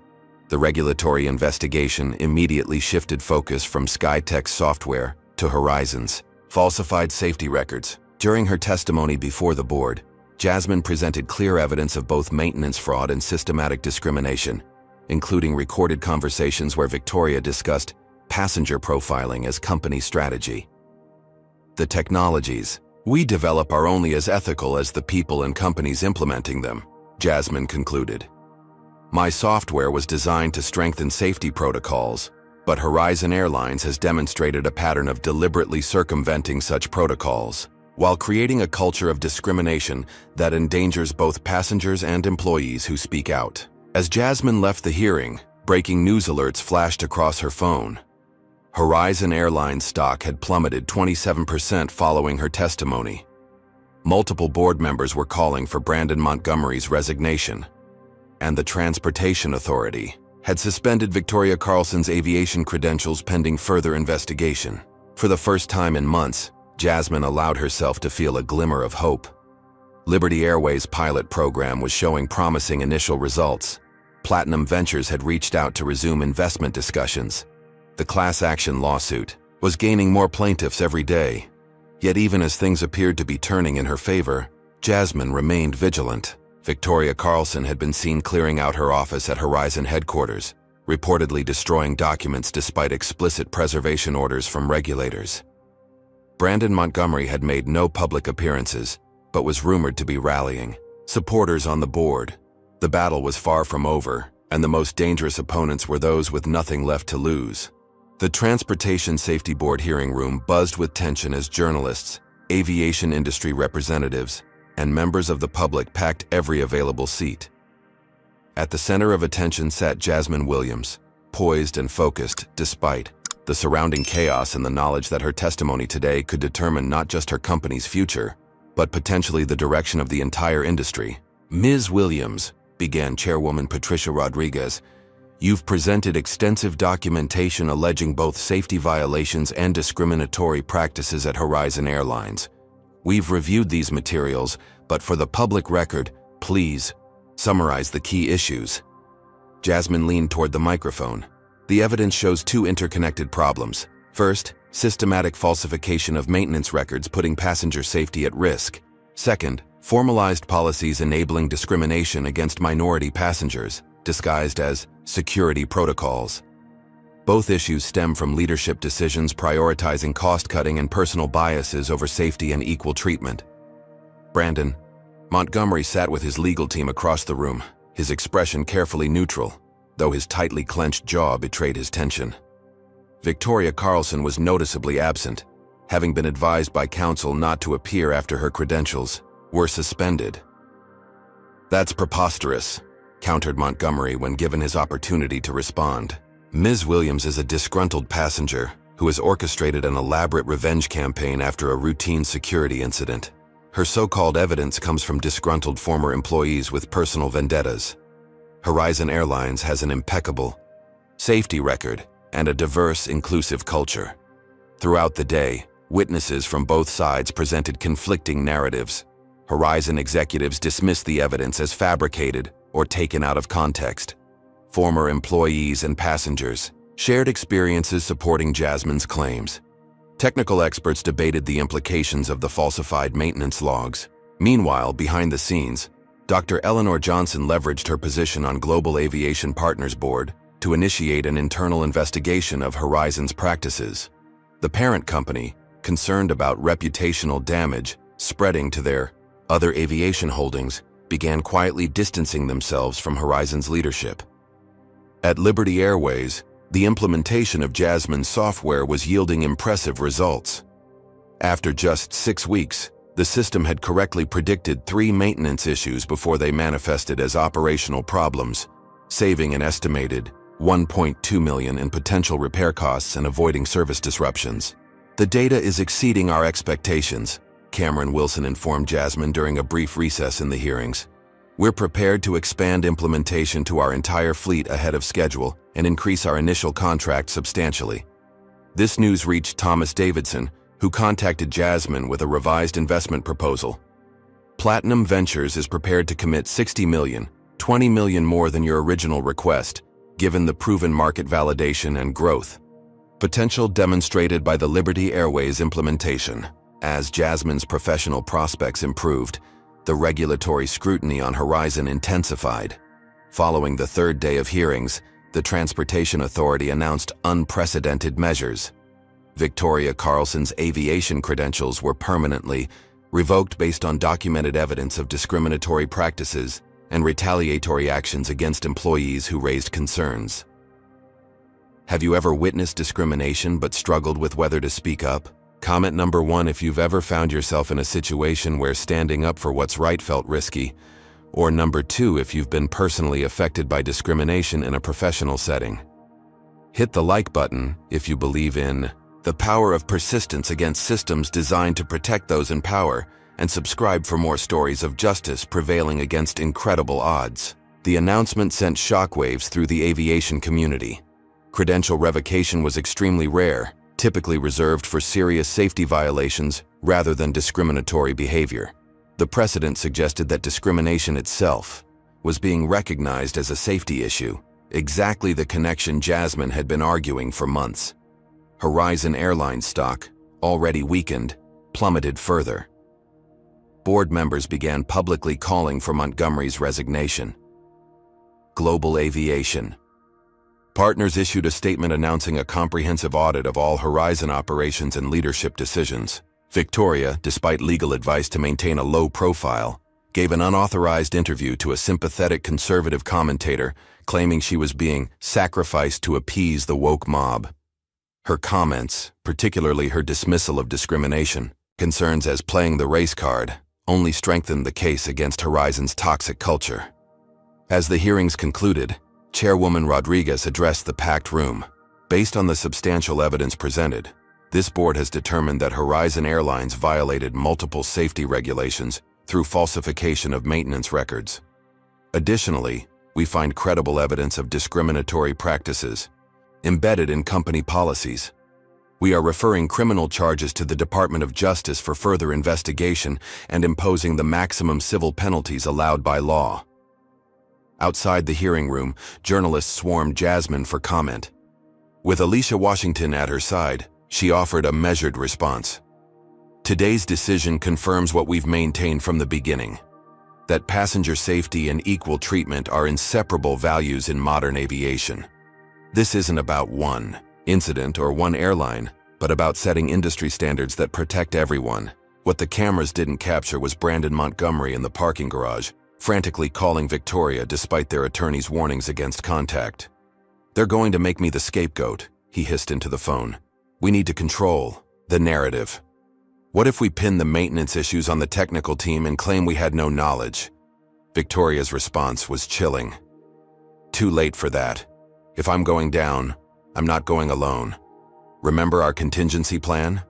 The regulatory investigation immediately shifted focus from SkyTech's software to Horizon's falsified safety records. During her testimony before the board, Jasmine presented clear evidence of both maintenance fraud and systematic discrimination, including recorded conversations where Victoria discussed passenger profiling as company strategy. "The technologies we develop are only as ethical as the people and companies implementing them," Jasmine concluded. "My software was designed to strengthen safety protocols, but Horizon Airlines has demonstrated a pattern of deliberately circumventing such protocols, while creating a culture of discrimination that endangers both passengers and employees who speak out." As Jasmine left the hearing, breaking news alerts flashed across her phone. Horizon Airlines stock had plummeted 27% following her testimony. Multiple board members were calling for Brandon Montgomery's resignation, and the Transportation Authority had suspended Victoria Carlson's aviation credentials pending further investigation. For the first time in months, Jasmine allowed herself to feel a glimmer of hope. Liberty Airways' pilot program was showing promising initial results. Platinum Ventures had reached out to resume investment discussions. The class action lawsuit was gaining more plaintiffs every day. Yet even as things appeared to be turning in her favor, Jasmine remained vigilant. Victoria Carlson had been seen clearing out her office at Horizon headquarters, reportedly destroying documents despite explicit preservation orders from regulators. Brandon Montgomery had made no public appearances, but was rumored to be rallying supporters on the board. The battle was far from over, and the most dangerous opponents were those with nothing left to lose. The Transportation Safety Board hearing room buzzed with tension as journalists, aviation industry representatives, and members of the public packed every available seat. At the center of attention sat Jasmine Williams, poised and focused despite the surrounding chaos and the knowledge that her testimony today could determine not just her company's future, but potentially the direction of the entire industry. "Ms. Williams," began Chairwoman Patricia Rodriguez, "you've presented extensive documentation alleging both safety violations and discriminatory practices at Horizon Airlines. We've reviewed these materials, but for the public record, please summarize the key issues." Jasmine leaned toward the microphone. "The evidence shows two interconnected problems. First, systematic falsification of maintenance records putting passenger safety at risk. Second, formalized policies enabling discrimination against minority passengers, disguised as security protocols. Both issues stem from leadership decisions prioritizing cost-cutting and personal biases over safety and equal treatment." Brandon Montgomery sat with his legal team across the room, his expression carefully neutral, though his tightly clenched jaw betrayed his tension. Victoria Carlson was noticeably absent, having been advised by counsel not to appear after her credentials were suspended. "That's preposterous," countered Montgomery when given his opportunity to respond. "Ms. Williams is a disgruntled passenger who has orchestrated an elaborate revenge campaign after a routine security incident. Her so-called evidence comes from disgruntled former employees with personal vendettas. Horizon Airlines has an impeccable safety record and a diverse, inclusive culture. Throughout the day, witnesses from both sides presented conflicting narratives. Horizon executives dismissed the evidence as fabricated or taken out of context. Former employees and passengers shared experiences supporting Jasmine's claims. Technical experts debated the implications of the falsified maintenance logs. Meanwhile, behind the scenes, Dr. Eleanor Johnson leveraged her position on Global Aviation Partners Board to initiate an internal investigation of Horizon's practices. The parent company, concerned about reputational damage spreading to their other aviation holdings, began quietly distancing themselves from Horizon's leadership. At Liberty Airways, the implementation of Jasmine's software was yielding impressive results. After just 6 weeks, the system had correctly predicted 3 maintenance issues before they manifested as operational problems, saving an estimated $1.2 million in potential repair costs and avoiding service disruptions. "The data is exceeding our expectations," Cameron Wilson informed Jasmine during a brief recess in the hearings. "We're prepared to expand implementation to our entire fleet ahead of schedule and increase our initial contract substantially." This news reached Thomas Davidson, who contacted Jasmine with a revised investment proposal. "Platinum Ventures is prepared to commit $60 million, $20 million more than your original request, given the proven market validation and growth potential demonstrated by the Liberty Airways implementation." As Jasmine's professional prospects improved, the regulatory scrutiny on Horizon intensified. Following the 3rd day of hearings, the Transportation Authority announced unprecedented measures. Victoria Carlson's aviation credentials were permanently revoked based on documented evidence of discriminatory practices and retaliatory actions against employees who raised concerns. Have you ever witnessed discrimination but struggled with whether to speak up? Comment number 1 if you've ever found yourself in a situation where standing up for what's right felt risky, or number 2 if you've been personally affected by discrimination in a professional setting. Hit the like button if you believe in the power of persistence against systems designed to protect those in power, and subscribe for more stories of justice prevailing against incredible odds. The announcement sent shockwaves through the aviation community. Credential revocation was extremely rare, typically reserved for serious safety violations rather than discriminatory behavior. The precedent suggested that discrimination itself was being recognized as a safety issue, exactly the connection Jasmine had been arguing for months. Horizon Airlines stock, already weakened, plummeted further. Board members began publicly calling for Montgomery's resignation. Global Aviation Partners issued a statement announcing a comprehensive audit of all Horizon operations and leadership decisions. Victoria, despite legal advice to maintain a low profile, gave an unauthorized interview to a sympathetic conservative commentator, claiming she was being sacrificed to appease the woke mob. Her comments, particularly her dismissal of discrimination, concerns as playing the race card, only strengthened the case against Horizon's toxic culture. As the hearings concluded, Chairwoman Rodriguez addressed the packed room. Based on the substantial evidence presented, this board has determined that Horizon Airlines violated multiple safety regulations through falsification of maintenance records. Additionally, we find credible evidence of discriminatory practices embedded in company policies. We are referring criminal charges to the Department of Justice for further investigation and imposing the maximum civil penalties allowed by law. Outside the hearing room, journalists swarmed Jasmine for comment. With Alicia Washington at her side, she offered a measured response. Today's decision confirms what we've maintained from the beginning, that passenger safety and equal treatment are inseparable values in modern aviation. This isn't about one incident or one airline, but about setting industry standards that protect everyone. What the cameras didn't capture was Brandon Montgomery in the parking garage, frantically calling Victoria despite their attorney's warnings against contact. "They're going to make me the scapegoat," he hissed into the phone. "We need to control the narrative. What if we pin the maintenance issues on the technical team and claim we had no knowledge?" Victoria's response was chilling. "Too late for that. If I'm going down, I'm not going alone. Remember our contingency plan?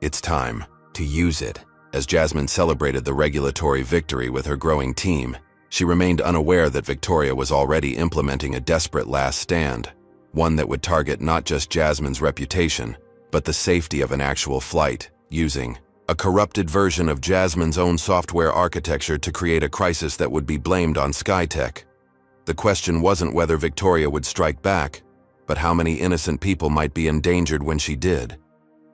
It's time to use it." As Jasmine celebrated the regulatory victory with her growing team, she remained unaware that Victoria was already implementing a desperate last stand, one that would target not just Jasmine's reputation, but the safety of an actual flight, using a corrupted version of Jasmine's own software architecture to create a crisis that would be blamed on SkyTech. The question wasn't whether Victoria would strike back, but how many innocent people might be endangered when she did.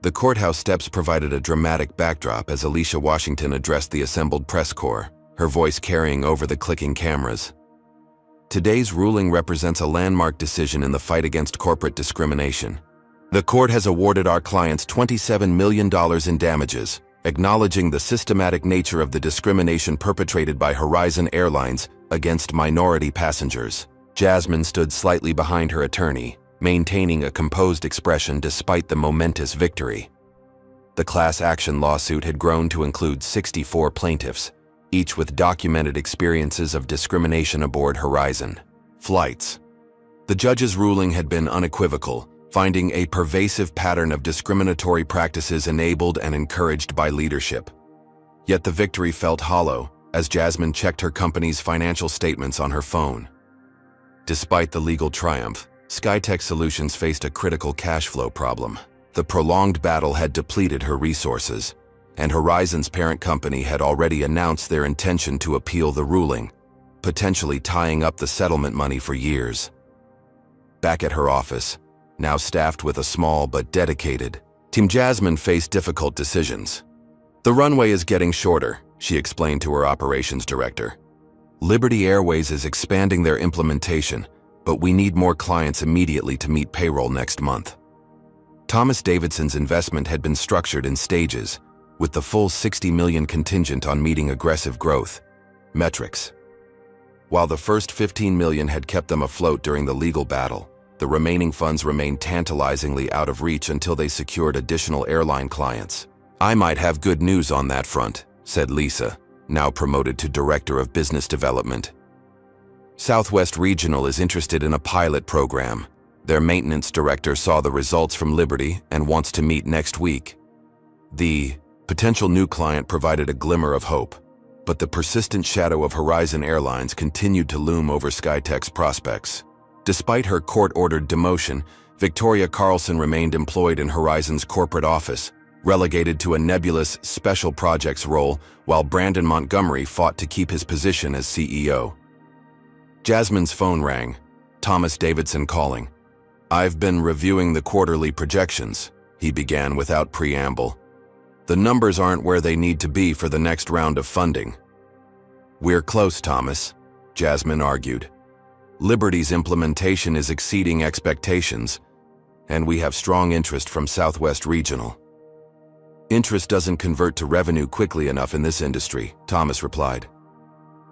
The courthouse steps provided a dramatic backdrop as Alicia Washington addressed the assembled press corps, her voice carrying over the clicking cameras. Today's ruling represents a landmark decision in the fight against corporate discrimination. The court has awarded our clients $27 million in damages, acknowledging the systematic nature of the discrimination perpetrated by Horizon Airlines against minority passengers. Jasmine stood slightly behind her attorney, maintaining a composed expression despite the momentous victory. The class action lawsuit had grown to include 64 plaintiffs, each with documented experiences of discrimination aboard Horizon flights. The judge's ruling had been unequivocal, finding a pervasive pattern of discriminatory practices enabled and encouraged by leadership. Yet the victory felt hollow as Jasmine checked her company's financial statements on her phone. Despite the legal triumph, SkyTech Solutions faced a critical cash flow problem. The prolonged battle had depleted her resources, and Horizon's parent company had already announced their intention to appeal the ruling, potentially tying up the settlement money for years. Back at her office, now staffed with a small but dedicated team, Jasmine faced difficult decisions. "The runway is getting shorter," she explained to her operations director. "Liberty Airways is expanding their implementation, but we need more clients immediately to meet payroll next month." Thomas Davidson's investment had been structured in stages, with the full $60 million contingent on meeting aggressive growth metrics. While the first $15 million had kept them afloat during the legal battle, the remaining funds remained tantalizingly out of reach until they secured additional airline clients. "I might have good news on that front," said Lisa, now promoted to Director of Business Development. "Southwest Regional is interested in a pilot program. Their maintenance director saw the results from Liberty and wants to meet next week." The potential new client provided a glimmer of hope, but the persistent shadow of Horizon Airlines continued to loom over SkyTech's prospects. Despite her court-ordered demotion, Victoria Carlson remained employed in Horizon's corporate office, relegated to a nebulous special projects role, while Brandon Montgomery fought to keep his position as CEO. Jasmine's phone rang, Thomas Davidson calling. "I've been reviewing the quarterly projections," he began without preamble. "The numbers aren't where they need to be for the next round of funding." "We're close, Thomas," Jasmine argued. "Liberty's implementation is exceeding expectations, and we have strong interest from Southwest Regional." "Interest doesn't convert to revenue quickly enough in this industry," Thomas replied.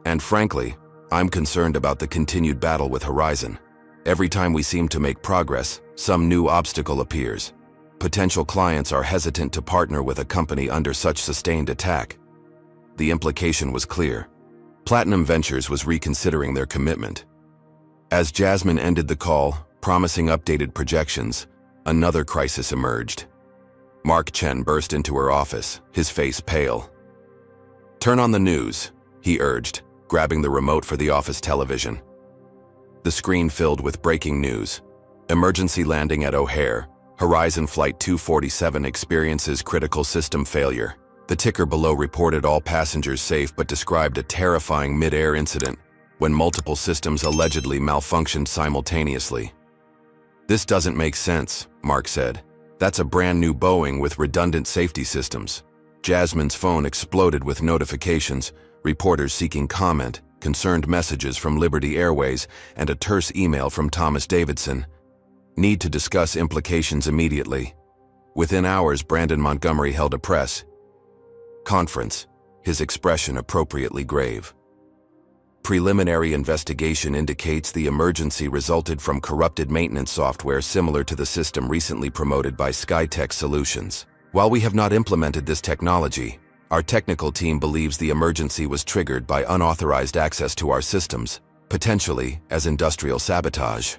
"And frankly, I'm concerned about the continued battle with Horizon. Every time we seem to make progress, some new obstacle appears. Potential clients are hesitant to partner with a company under such sustained attack." The implication was clear. Platinum Ventures was reconsidering their commitment. As Jasmine ended the call, promising updated projections, another crisis emerged. Mark Chen burst into her office, his face pale. "Turn on the news," he urged, grabbing the remote for the office television. The screen filled with breaking news. Emergency landing at O'Hare. Horizon Flight 247 experiences critical system failure. The ticker below reported all passengers safe but described a terrifying mid-air incident when multiple systems allegedly malfunctioned simultaneously. "This doesn't make sense," Mark said. "That's a brand new Boeing with redundant safety systems." Jasmine's phone exploded with notifications, reporters seeking comment, concerned messages from Liberty Airways, and a terse email from Thomas Davidson. "Need to discuss implications immediately." Within hours, Brandon Montgomery held a press conference, his expression appropriately grave. Preliminary investigation indicates the emergency resulted from corrupted maintenance software similar to the system recently promoted by SkyTech Solutions. While we have not implemented this technology, our technical team believes the emergency was triggered by unauthorized access to our systems, potentially as industrial sabotage.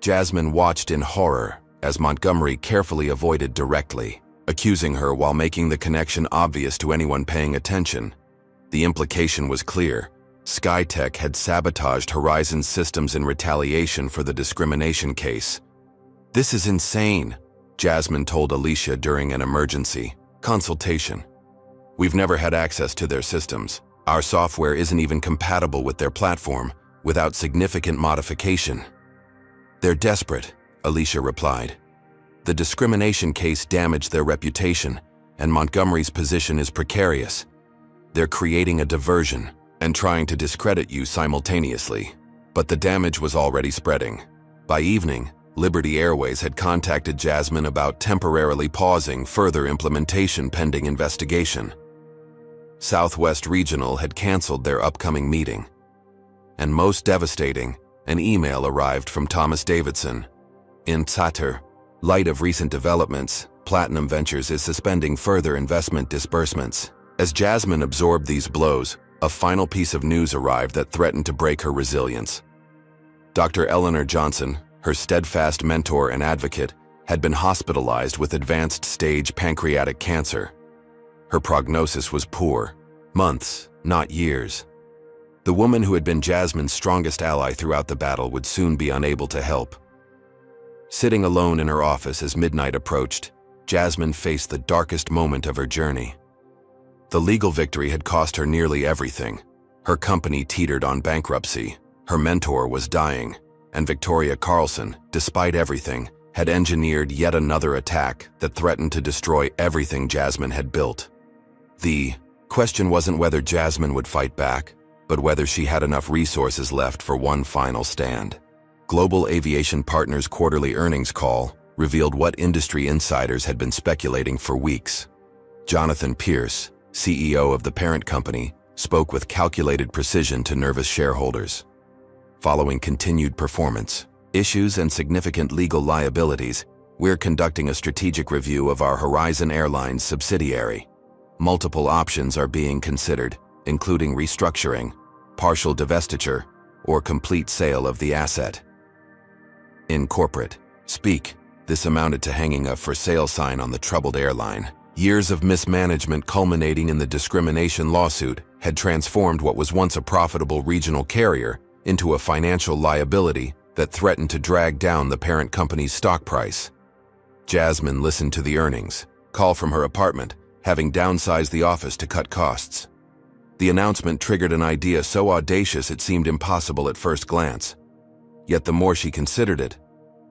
Jasmine watched in horror as Montgomery carefully avoided directly, accusing her while making the connection obvious to anyone paying attention. The implication was clear. SkyTech had sabotaged Horizon's systems in retaliation for the discrimination case. "This is insane," Jasmine told Alicia during an emergency consultation. "We've never had access to their systems. Our software isn't even compatible with their platform, without significant modification." "They're desperate," Alicia replied. "The discrimination case damaged their reputation, and Montgomery's position is precarious. They're creating a diversion and trying to discredit you simultaneously. But the damage was already spreading." By evening, Liberty Airways had contacted Jasmine about temporarily pausing further implementation pending investigation. Southwest Regional had canceled their upcoming meeting. And most devastating, an email arrived from Thomas Davidson. In Tatter, light of recent developments, Platinum Ventures is suspending further investment disbursements. As Jasmine absorbed these blows, a final piece of news arrived that threatened to break her resilience. Dr. Eleanor Johnson, her steadfast mentor and advocate, had been hospitalized with advanced stage pancreatic cancer. Her prognosis was poor, months, not years. The woman who had been Jasmine's strongest ally throughout the battle would soon be unable to help. Sitting alone in her office as midnight approached, Jasmine faced the darkest moment of her journey. The legal victory had cost her nearly everything. Her company teetered on bankruptcy, her mentor was dying, and Victoria Carlson, despite everything, had engineered yet another attack that threatened to destroy everything Jasmine had built. The question wasn't whether Jasmine would fight back, but whether she had enough resources left for one final stand. Global Aviation Partners' quarterly earnings call revealed what industry insiders had been speculating for weeks. Jonathan Pierce, CEO of the parent company, spoke with calculated precision to nervous shareholders. Following continued performance issues and significant legal liabilities, we're conducting a strategic review of our Horizon Airlines subsidiary. Multiple options are being considered, including restructuring, partial divestiture, or complete sale of the asset. In corporate speak, this amounted to hanging a for sale sign on the troubled airline. Years of mismanagement culminating in the discrimination lawsuit had transformed what was once a profitable regional carrier into a financial liability that threatened to drag down the parent company's stock price. Jasmine listened to the earnings call from her apartment, having downsized the office to cut costs. The announcement triggered an idea so audacious it seemed impossible at first glance. Yet the more she considered it,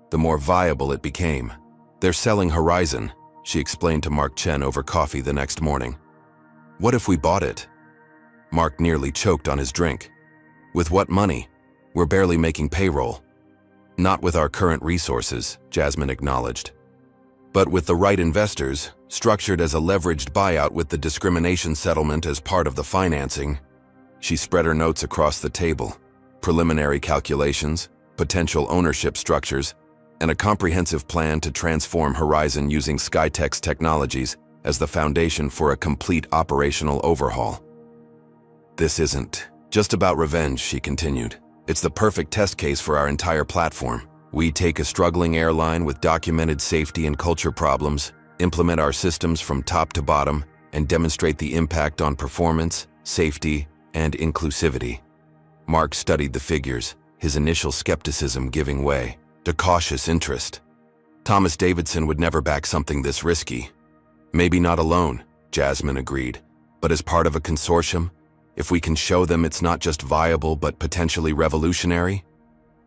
the more viable it became. "They're selling Horizon," she explained to Mark Chen over coffee the next morning. "What if we bought it?" Mark nearly choked on his drink. "With what money? We're barely making payroll." "Not with our current resources," Jasmine acknowledged. "But with the right investors, structured as a leveraged buyout with the discrimination settlement as part of the financing." She spread her notes across the table. Preliminary calculations, potential ownership structures, and a comprehensive plan to transform Horizon using SkyTech's technologies as the foundation for a complete operational overhaul. "This isn't just about revenge," she continued. "It's the perfect test case for our entire platform. We take a struggling airline with documented safety and culture problems, implement our systems from top to bottom, and demonstrate the impact on performance, safety, and inclusivity." Mark studied the figures, his initial skepticism giving way to cautious interest. Thomas Davidson would never back something this risky. "Maybe not alone," Jasmine agreed, "but as part of a consortium, if we can show them it's not just viable but potentially revolutionary."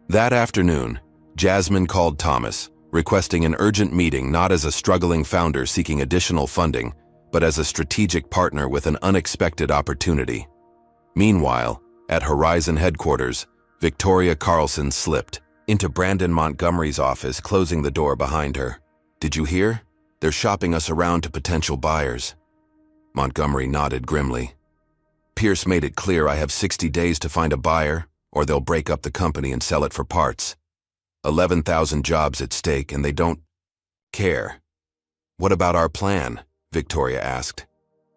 That afternoon, Jasmine called Thomas, requesting an urgent meeting not as a struggling founder seeking additional funding, but as a strategic partner with an unexpected opportunity. Meanwhile, at Horizon headquarters, Victoria Carlson slipped into Brandon Montgomery's office, closing the door behind her. "Did you hear? They're shopping us around to potential buyers." Montgomery nodded grimly. "Pierce made it clear I have 60 days to find a buyer, or they'll break up the company and sell it for parts. 11,000 jobs at stake, and they don't care." "What about our plan?" Victoria asked.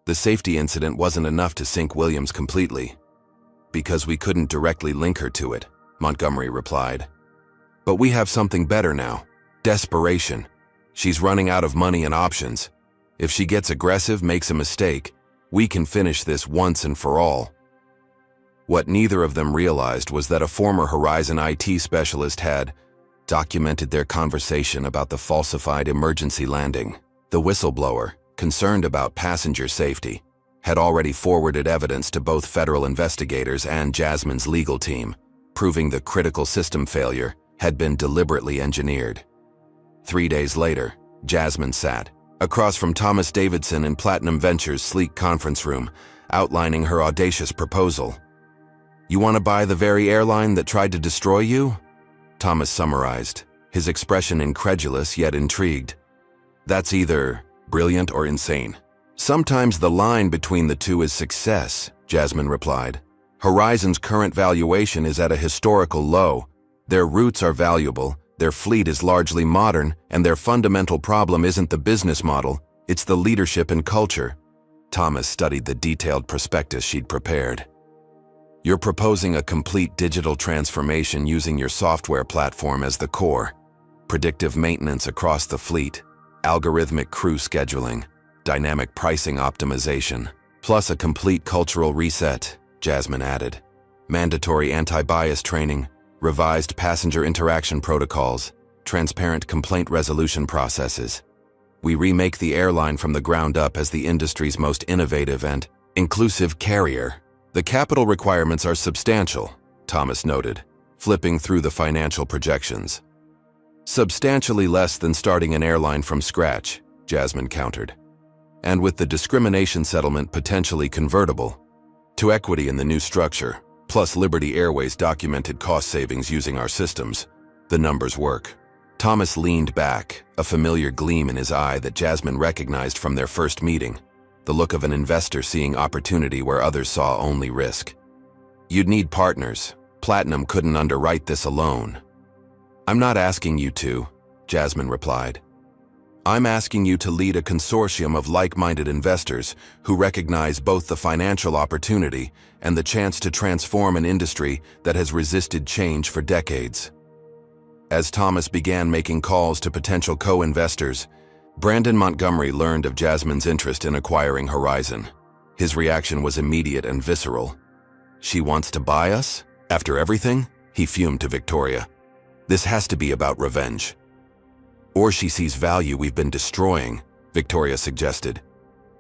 "The safety incident wasn't enough to sink Williams completely." "Because we couldn't directly link her to it," Montgomery replied. "But we have something better now. Desperation. She's running out of money and options. If she gets aggressive, makes a mistake, we can finish this once and for all." What neither of them realized was that a former Horizon IT specialist had documented their conversation about the falsified emergency landing. The whistleblower, concerned about passenger safety, had already forwarded evidence to both federal investigators and Jasmine's legal team, proving the critical system failure had been deliberately engineered. 3 days later, Jasmine sat across from Thomas Davidson in Platinum Ventures' sleek conference room, outlining her audacious proposal. "You want to buy the very airline that tried to destroy you?" Thomas summarized, his expression incredulous yet intrigued. "That's either brilliant or insane. Sometimes the line between the two is success," Jasmine replied. "Horizon's current valuation is at a historical low. Their routes are valuable, their fleet is largely modern, and their fundamental problem isn't the business model, it's the leadership and culture." Thomas studied the detailed prospectus she'd prepared. "You're proposing a complete digital transformation using your software platform as the core. Predictive maintenance across the fleet, algorithmic crew scheduling, dynamic pricing optimization, plus a complete cultural reset," Jasmine added. "Mandatory anti-bias training, revised passenger interaction protocols, transparent complaint resolution processes. We remake the airline from the ground up as the industry's most innovative and inclusive carrier." "The capital requirements are substantial," Thomas noted, flipping through the financial projections. "Substantially less than starting an airline from scratch," Jasmine countered. "And with the discrimination settlement potentially convertible to equity in the new structure, plus Liberty Airways' documented cost savings using our systems, the numbers work." Thomas leaned back, a familiar gleam in his eye that Jasmine recognized from their first meeting, the look of an investor seeing opportunity where others saw only risk. "You'd need partners. Platinum couldn't underwrite this alone." "I'm not asking you to," Jasmine replied. "I'm asking you to lead a consortium of like-minded investors who recognize both the financial opportunity and the chance to transform an industry that has resisted change for decades." As Thomas began making calls to potential co-investors, Brandon Montgomery learned of Jasmine's interest in acquiring Horizon. His reaction was immediate and visceral. "She wants to buy us? After everything?" he fumed to Victoria. "This has to be about revenge." "Or she sees value we've been destroying," Victoria suggested.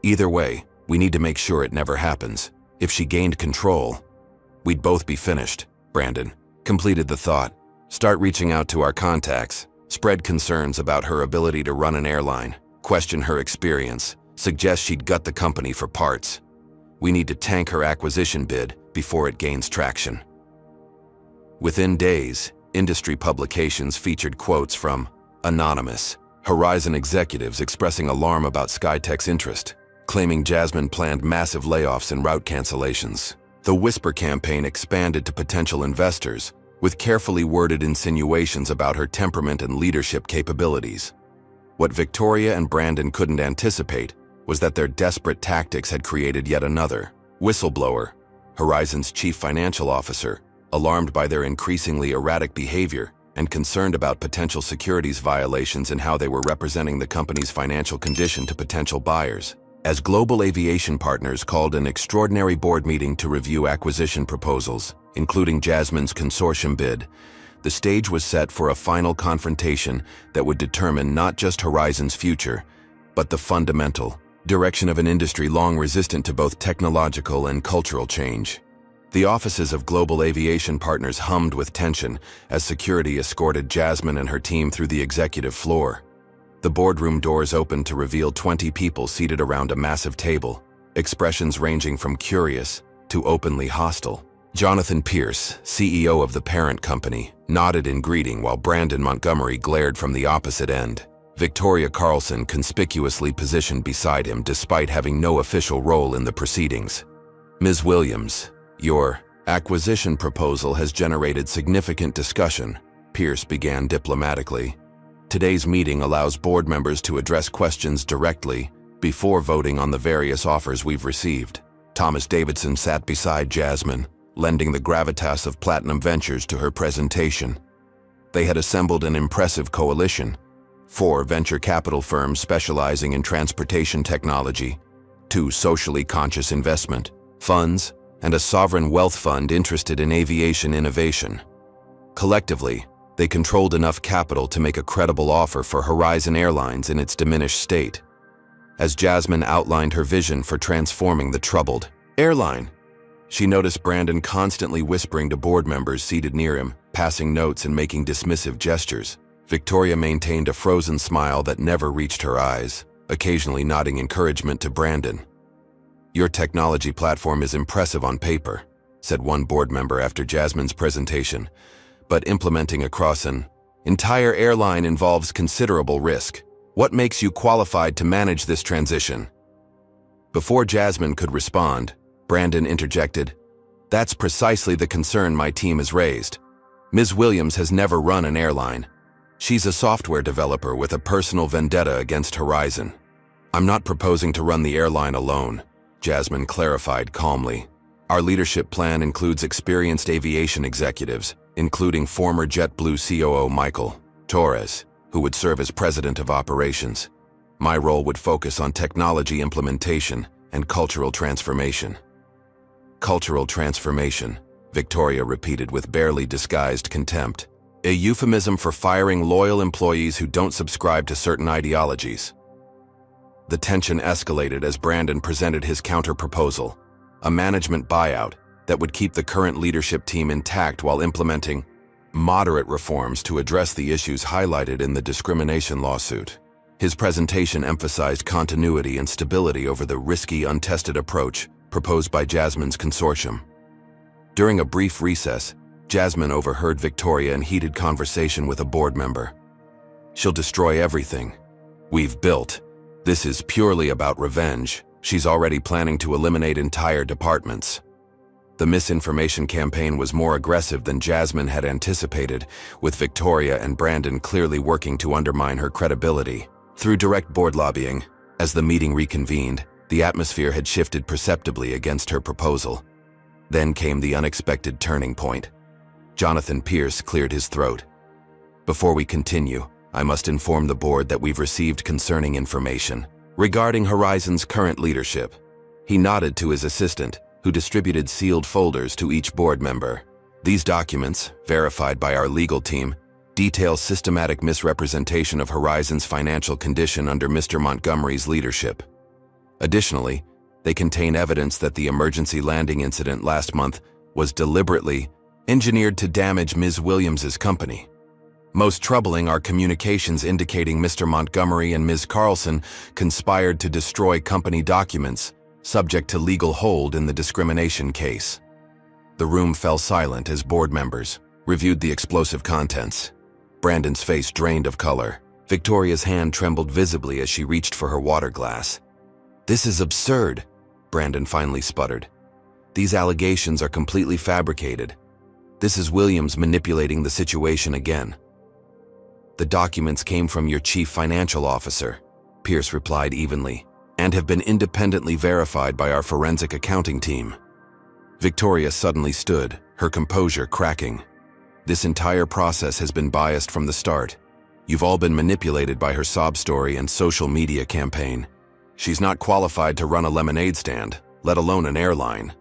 "Either way, we need to make sure it never happens. If she gained control, we'd both be finished." Brandon completed the thought. "Start reaching out to our contacts. Spread concerns about her ability to run an airline. Question her experience. Suggest she'd gut the company for parts. We need to tank her acquisition bid before it gains traction." Within days, industry publications featured quotes from anonymous Horizon executives expressing alarm about SkyTech's interest, claiming Jasmine planned massive layoffs and route cancellations. The whisper campaign expanded to potential investors, with carefully worded insinuations about her temperament and leadership capabilities. What Victoria and Brandon couldn't anticipate was that their desperate tactics had created yet another whistleblower, Horizon's chief financial officer, alarmed by their increasingly erratic behavior and concerned about potential securities violations and how they were representing the company's financial condition to potential buyers. As Global Aviation Partners called an extraordinary board meeting to review acquisition proposals, including Jasmine's consortium bid, the stage was set for a final confrontation that would determine not just Horizon's future, but the fundamental direction of an industry long resistant to both technological and cultural change. The offices of Global Aviation Partners hummed with tension as security escorted Jasmine and her team through the executive floor. The boardroom doors opened to reveal 20 people seated around a massive table, expressions ranging from curious to openly hostile. Jonathan Pierce, CEO of the parent company, nodded in greeting while Brandon Montgomery glared from the opposite end. Victoria Carlson conspicuously positioned beside him despite having no official role in the proceedings. Ms. Williams, your acquisition proposal has generated significant discussion, Pierce began diplomatically. Today's meeting allows board members to address questions directly before voting on the various offers we've received. Thomas Davidson sat beside Jasmine, lending the gravitas of Platinum Ventures to her presentation. They had assembled an impressive coalition: 4 venture capital firms specializing in transportation technology, 2 socially conscious investment funds, and a sovereign wealth fund interested in aviation innovation. Collectively, they controlled enough capital to make a credible offer for Horizon Airlines in its diminished state. As Jasmine outlined her vision for transforming the troubled airline, she noticed Brandon constantly whispering to board members seated near him, passing notes and making dismissive gestures. Victoria maintained a frozen smile that never reached her eyes, occasionally nodding encouragement to Brandon. "Your technology platform is impressive on paper," said one board member after Jasmine's presentation, "but implementing across an entire airline involves considerable risk. What makes you qualified to manage this transition?" Before Jasmine could respond, Brandon interjected, "That's precisely the concern my team has raised. Ms. Williams has never run an airline. She's a software developer with a personal vendetta against Horizon. I'm not proposing to run the airline alone," Jasmine clarified calmly. "Our leadership plan includes experienced aviation executives, including former JetBlue COO Michael Torres, who would serve as president of operations. My role would focus on technology implementation and cultural transformation." "Cultural transformation," Victoria repeated with barely disguised contempt. "A euphemism for firing loyal employees who don't subscribe to certain ideologies." The tension escalated as Brandon presented his counter-proposal, a management buyout that would keep the current leadership team intact while implementing moderate reforms to address the issues highlighted in the discrimination lawsuit. His presentation emphasized continuity and stability over the risky, untested approach proposed by Jasmine's consortium. During a brief recess, Jasmine overheard Victoria in heated conversation with a board member. "She'll destroy everything we've built. This is purely about revenge. She's already planning to eliminate entire departments." The misinformation campaign was more aggressive than Jasmine had anticipated, with Victoria and Brandon clearly working to undermine her credibility. Through direct board lobbying, as the meeting reconvened, the atmosphere had shifted perceptibly against her proposal. Then came the unexpected turning point. Jonathan Pierce cleared his throat. "Before we continue, I must inform the board that we've received concerning information regarding Horizon's current leadership." He nodded to his assistant, who distributed sealed folders to each board member. "These documents, verified by our legal team, detail systematic misrepresentation of Horizon's financial condition under Mr. Montgomery's leadership. Additionally, they contain evidence that the emergency landing incident last month was deliberately engineered to damage Ms. Williams's company. Most troubling are communications indicating Mr. Montgomery and Ms. Carlson conspired to destroy company documents, subject to legal hold in the discrimination case." The room fell silent as board members reviewed the explosive contents. Brandon's face drained of color. Victoria's hand trembled visibly as she reached for her water glass. "This is absurd," Brandon finally sputtered. "These allegations are completely fabricated. This is Williams manipulating the situation again." "The documents came from your chief financial officer," Pierce replied evenly. and have been independently verified by our forensic accounting team. Victoria suddenly stood, her composure cracking. This entire process has been biased from the start. You've all been manipulated by her sob story and social media campaign. She's not qualified to run a lemonade stand, let alone an airline.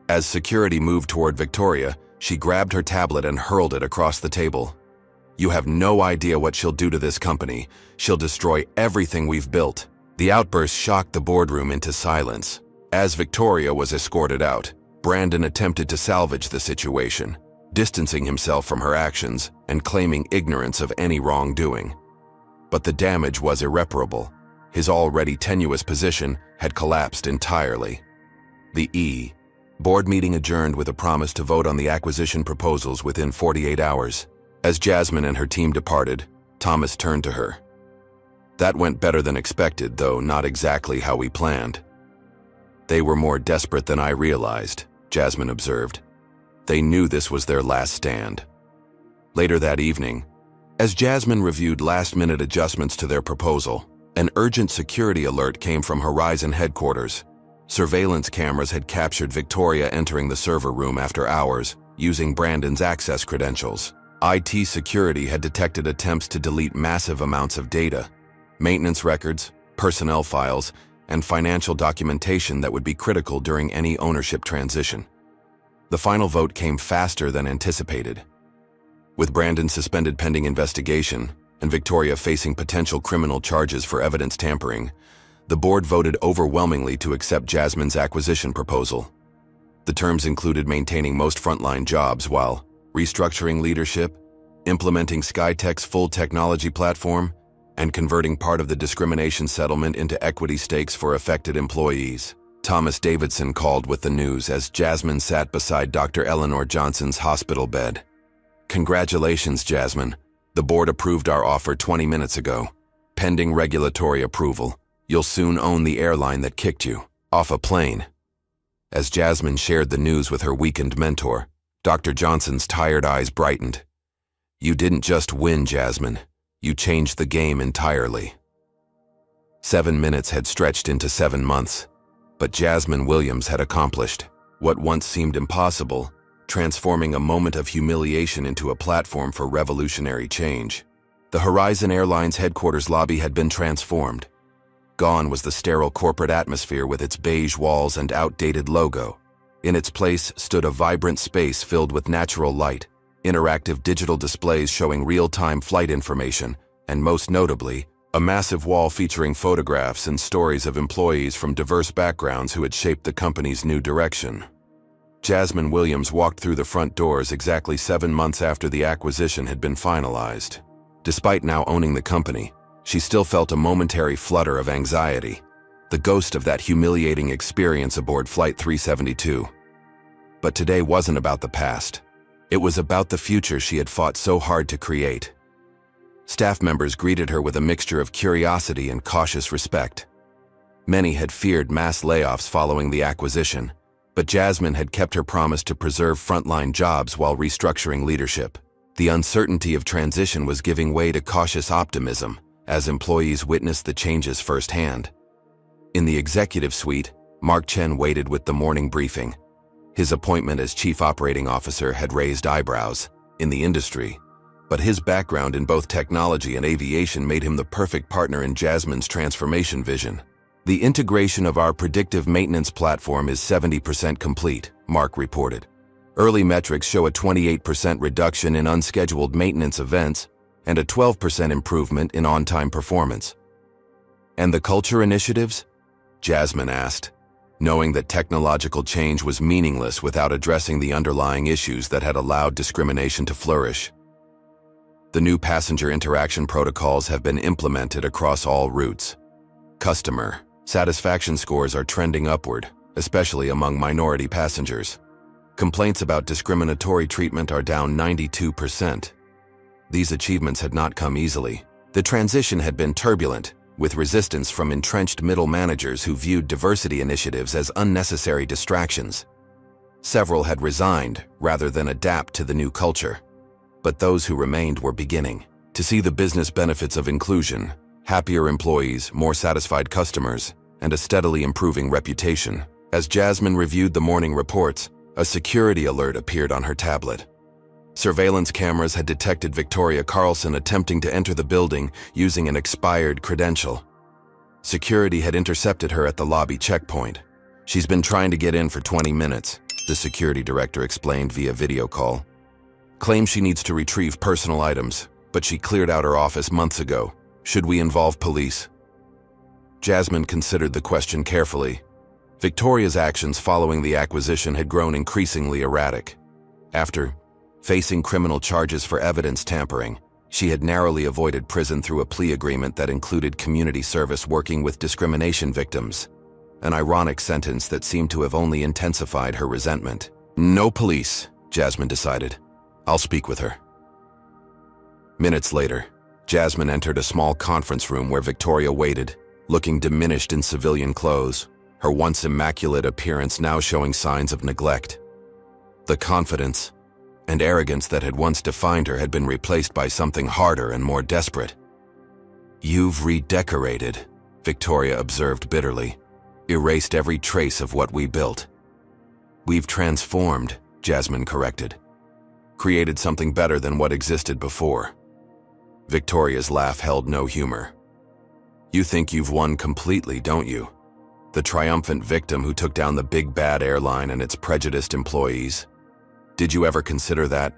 As security moved toward Victoria, she grabbed her tablet and hurled it across the table. You have no idea what she'll do to this company. She'll destroy everything we've built. The outburst shocked the boardroom into silence. As Victoria was escorted out, Brandon attempted to salvage the situation, distancing himself from her actions and claiming ignorance of any wrongdoing. But the damage was irreparable. His already tenuous position had collapsed entirely. The board meeting adjourned with a promise to vote on the acquisition proposals within 48 hours. As Jasmine and her team departed, Thomas turned to her. That went better than expected, though not exactly how we planned. They were more desperate than I realized, Jasmine observed. They knew this was their last stand. Later that evening, as Jasmine reviewed last-minute adjustments to their proposal, an urgent security alert came from Horizon headquarters. Surveillance cameras had captured Victoria entering the server room after hours, using Brandon's access credentials. IT security had detected attempts to delete massive amounts of data, maintenance records, personnel files, and financial documentation that would be critical during any ownership transition. The final vote came faster than anticipated. With Brandon suspended pending investigation and Victoria facing potential criminal charges for evidence tampering, the board voted overwhelmingly to accept Jasmine's acquisition proposal. The terms included maintaining most frontline jobs while restructuring leadership, implementing Skytech's full technology platform, and converting part of the discrimination settlement into equity stakes for affected employees. Thomas Davidson called with the news as Jasmine sat beside Dr. Eleanor Johnson's hospital bed. Congratulations, Jasmine. The board approved our offer 20 minutes ago. Pending regulatory approval, you'll soon own the airline that kicked you off a plane. As Jasmine shared the news with her weakened mentor, Dr. Johnson's tired eyes brightened. You didn't just win, Jasmine. You changed the game entirely. 7 minutes had stretched into 7 months, but Jasmine Williams had accomplished what once seemed impossible, transforming a moment of humiliation into a platform for revolutionary change. The Horizon Airlines headquarters lobby had been transformed. Gone was the sterile corporate atmosphere with its beige walls and outdated logo. In its place stood a vibrant space filled with natural light, interactive digital displays showing real-time flight information, and most notably, a massive wall featuring photographs and stories of employees from diverse backgrounds who had shaped the company's new direction. Jasmine Williams walked through the front doors exactly 7 months after the acquisition had been finalized. Despite now owning the company, she still felt a momentary flutter of anxiety, the ghost of that humiliating experience aboard Flight 372. But today wasn't about the past. It was about the future she had fought so hard to create. Staff members greeted her with a mixture of curiosity and cautious respect. Many had feared mass layoffs following the acquisition, but Jasmine had kept her promise to preserve frontline jobs while restructuring leadership. The uncertainty of transition was giving way to cautious optimism as employees witnessed the changes firsthand. In the executive suite, Mark Chen waited with the morning briefing. His appointment as Chief Operating Officer had raised eyebrows in the industry, but his background in both technology and aviation made him the perfect partner in Jasmine's transformation vision. The integration of our predictive maintenance platform is 70% complete, Mark reported. Early metrics show a 28% reduction in unscheduled maintenance events and a 12% improvement in on-time performance. And the culture initiatives? Jasmine asked, knowing that technological change was meaningless without addressing the underlying issues that had allowed discrimination to flourish. The new passenger interaction protocols have been implemented across all routes. Customer satisfaction scores are trending upward, especially among minority passengers. Complaints about discriminatory treatment are down 92%. These achievements had not come easily. The transition had been turbulent, with resistance from entrenched middle managers who viewed diversity initiatives as unnecessary distractions. Several had resigned rather than adapt to the new culture. But those who remained were beginning to see the business benefits of inclusion, happier employees, more satisfied customers, and a steadily improving reputation. As Jasmine reviewed the morning reports, a security alert appeared on her tablet. Surveillance cameras had detected Victoria Carlson attempting to enter the building using an expired credential. Security had intercepted her at the lobby checkpoint. "She's been trying to get in for 20 minutes, the security director explained via video call. "Claims she needs to retrieve personal items, but she cleared out her office months ago. Should we involve police?" Jasmine considered the question carefully. Victoria's actions following the acquisition had grown increasingly erratic. After facing criminal charges for evidence tampering, she had narrowly avoided prison through a plea agreement that included community service working with discrimination victims, an ironic sentence that seemed to have only intensified her resentment. "No police," Jasmine decided. "I'll speak with her." Minutes later, Jasmine entered a small conference room where Victoria waited, looking diminished in civilian clothes, her once immaculate appearance now showing signs of neglect. The confidence and arrogance that had once defined her had been replaced by something harder and more desperate. "You've redecorated," Victoria observed bitterly. "Erased every trace of what we built." "We've transformed," Jasmine corrected. "Created something better than what existed before." Victoria's laugh held no humor. "You think you've won completely, don't you? The triumphant victim who took down the big bad airline and its prejudiced employees. Did you ever consider that?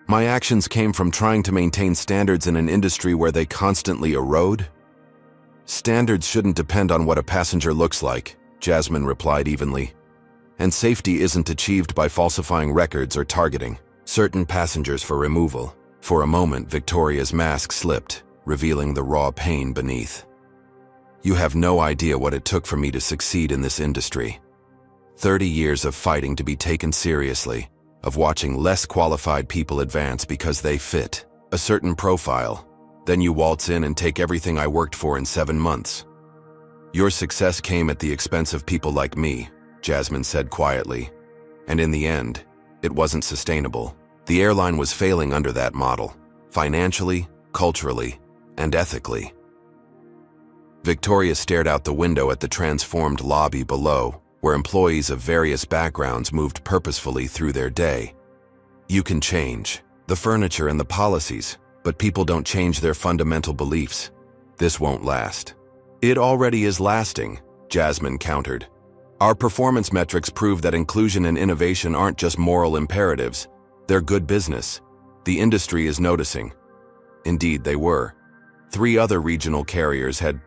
My actions came from trying to maintain standards in an industry where they constantly erode." "Standards shouldn't depend on what a passenger looks like," Jasmine replied evenly. "And safety isn't achieved by falsifying records or targeting certain passengers for removal." For a moment, Victoria's mask slipped, revealing the raw pain beneath. "You have no idea what it took for me to succeed in this industry. 30 years of fighting to be taken seriously, of watching less qualified people advance because they fit a certain profile. Then you waltz in and take everything I worked for in 7 months. Your success came at the expense of people like me," Jasmine said quietly. "And in the end, it wasn't sustainable. The airline was failing under that model, financially, culturally, and ethically." Victoria stared out the window at the transformed lobby below, where employees of various backgrounds moved purposefully through their day. "You can change the furniture and the policies, but people don't change their fundamental beliefs. This won't last." "It already is lasting," Jasmine countered. "Our performance metrics prove that inclusion and innovation aren't just moral imperatives, they're good business. The industry is noticing." Indeed, they were. 3 other regional carriers had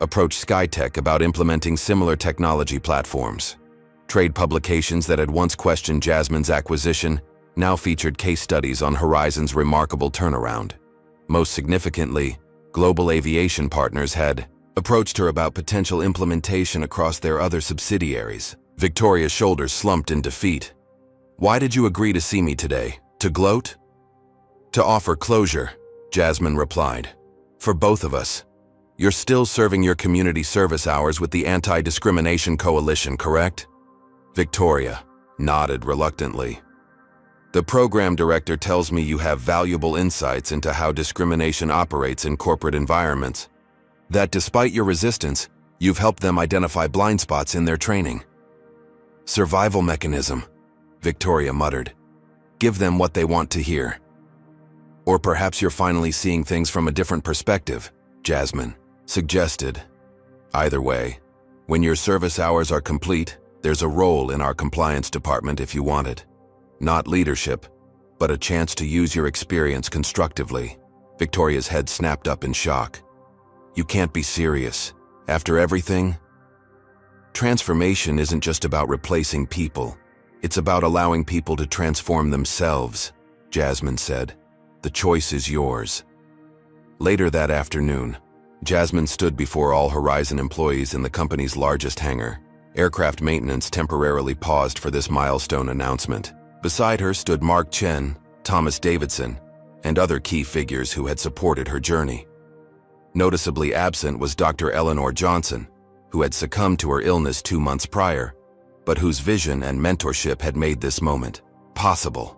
approached SkyTech about implementing similar technology platforms. Trade publications that had once questioned Jasmine's acquisition now featured case studies on Horizon's remarkable turnaround. Most significantly, Global Aviation Partners had approached her about potential implementation across their other subsidiaries. Victoria's shoulders slumped in defeat. "Why did you agree to see me today? To gloat?" "To offer closure," Jasmine replied. "For both of us. You're still serving your community service hours with the Anti-Discrimination Coalition, correct?" Victoria nodded reluctantly. "The program director tells me you have valuable insights into how discrimination operates in corporate environments. That despite your resistance, you've helped them identify blind spots in their training." "Survival mechanism," Victoria muttered. "Give them what they want to hear." "Or perhaps you're finally seeing things from a different perspective," Jasmine suggested. "Either way, when your service hours are complete, there's a role in our compliance department if you want it. Not leadership, but a chance to use your experience constructively." Victoria's head snapped up in shock. "You can't be serious. After everything?" "Transformation isn't just about replacing people. It's about allowing people to transform themselves," Jasmine said. "The choice is yours." Later that afternoon, Jasmine stood before all Horizon employees in the company's largest hangar. Aircraft maintenance temporarily paused for this milestone announcement. Beside her stood Mark Chen, Thomas Davidson, and other key figures who had supported her journey. Noticeably absent was Dr. Eleanor Johnson, who had succumbed to her illness 2 months prior, but whose vision and mentorship had made this moment possible.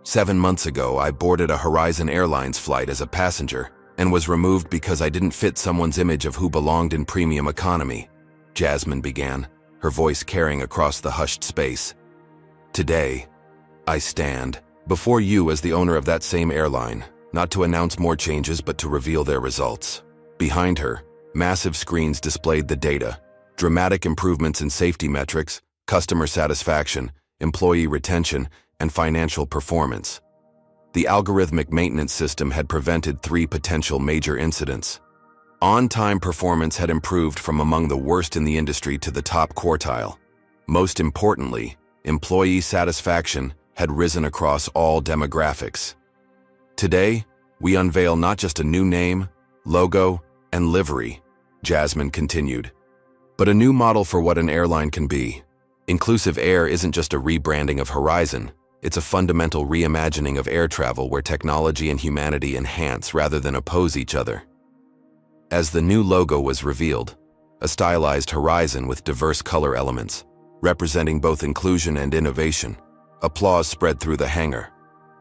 7 months ago, I boarded a Horizon Airlines flight as a passenger, and was removed because I didn't fit someone's image of who belonged in premium economy," Jasmine began, her voice carrying across the hushed space. "Today, I stand before you as the owner of that same airline, not to announce more changes but to reveal their results." Behind her, massive screens displayed the data, dramatic improvements in safety metrics, customer satisfaction, employee retention, and financial performance. The algorithmic maintenance system had prevented 3 potential major incidents. On-time performance had improved from among the worst in the industry to the top quartile. Most importantly, employee satisfaction had risen across all demographics. Today, we unveil not just a new name, logo, and livery, Jasmine continued, but a new model for what an airline can be. Inclusive Air isn't just a rebranding of Horizon. It's a fundamental reimagining of air travel where technology and humanity enhance rather than oppose each other. As the new logo was revealed, a stylized horizon with diverse color elements, representing both inclusion and innovation, applause spread through the hangar.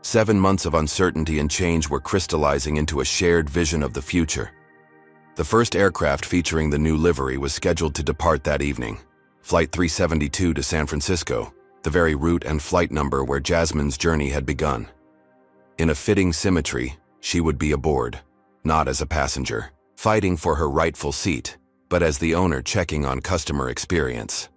7 months of uncertainty and change were crystallizing into a shared vision of the future. The first aircraft featuring the new livery was scheduled to depart that evening, Flight 372 to San Francisco, the very route and flight number where Jasmine's journey had begun. In a fitting symmetry, she would be aboard, not as a passenger, fighting for her rightful seat, but as the owner checking on customer experience.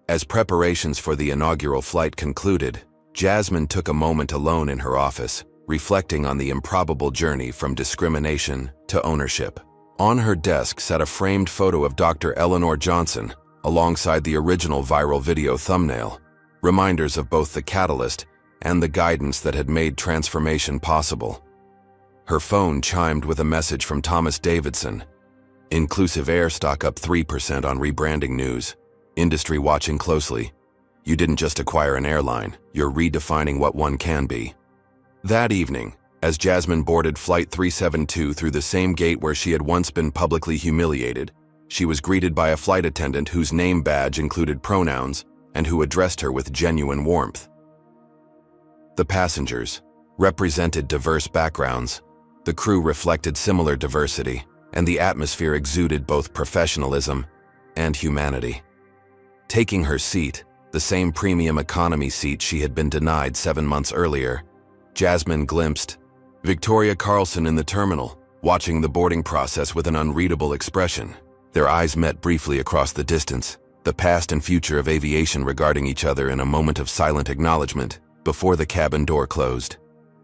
As preparations for the inaugural flight concluded, Jasmine took a moment alone in her office, reflecting on the improbable journey from discrimination to ownership. On her desk sat a framed photo of Dr. Eleanor Johnson, alongside the original viral video thumbnail, reminders of both the catalyst and the guidance that had made transformation possible. Her phone chimed with a message from Thomas Davidson. "Inclusive Air stock up 3% on rebranding news. Industry watching closely. You didn't just acquire an airline, you're redefining what one can be." That evening, as Jasmine boarded Flight 372 through the same gate where she had once been publicly humiliated, she was greeted by a flight attendant whose name badge included pronouns and who addressed her with genuine warmth. The passengers represented diverse backgrounds, the crew reflected similar diversity, and the atmosphere exuded both professionalism and humanity. Taking her seat, the same premium economy seat she had been denied 7 months earlier, Jasmine glimpsed Victoria Carlson in the terminal, watching the boarding process with an unreadable expression. Their eyes met briefly across the distance, the past and future of aviation regarding each other in a moment of silent acknowledgement before the cabin door closed,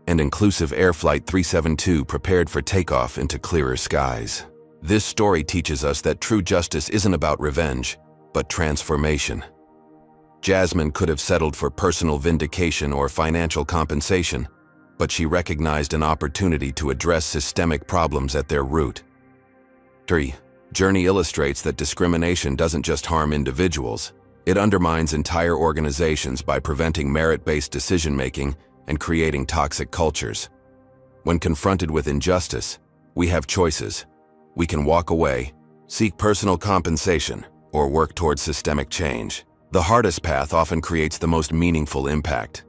and Inclusive Air Flight 372 prepared for takeoff into clearer skies. This story teaches us that true justice isn't about revenge, but transformation. Jasmine could have settled for personal vindication or financial compensation, but she recognized an opportunity to address systemic problems at their root. 3. Journey illustrates that discrimination doesn't just harm individuals, it undermines entire organizations by preventing merit-based decision-making and creating toxic cultures. When confronted with injustice, we have choices. We can walk away, seek personal compensation, or work towards systemic change. The hardest path often creates the most meaningful impact.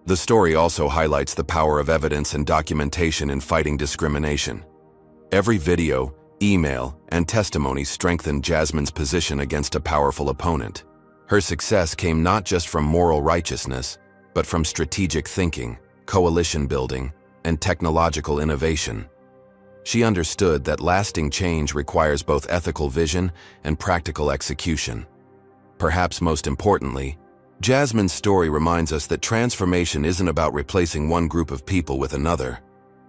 The story also highlights the power of evidence and documentation in fighting discrimination. Every video, email, and testimony strengthened Jasmine's position against a powerful opponent. Her success came not just from moral righteousness, but from strategic thinking, coalition building, and technological innovation. She understood that lasting change requires both ethical vision and practical execution. Perhaps most importantly, Jasmine's story reminds us that transformation isn't about replacing one group of people with another,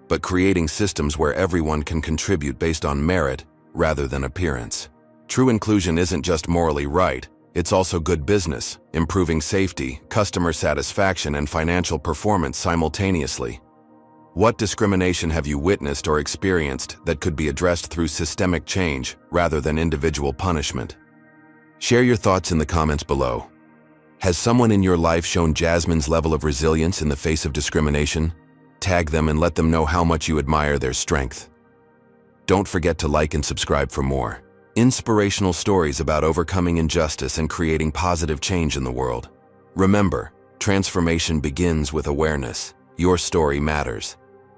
but creating systems where everyone can contribute based on merit rather than appearance. True inclusion isn't just morally right, it's also good business, improving safety, customer satisfaction, and financial performance simultaneously. What discrimination have you witnessed or experienced that could be addressed through systemic change rather than individual punishment? Share your thoughts in the comments below. Has someone in your life shown Jasmine's level of resilience in the face of discrimination? Tag them and let them know how much you admire their strength. Don't forget to like and subscribe for more inspirational stories about overcoming injustice and creating positive change in the world. Remember, transformation begins with awareness. Your story matters.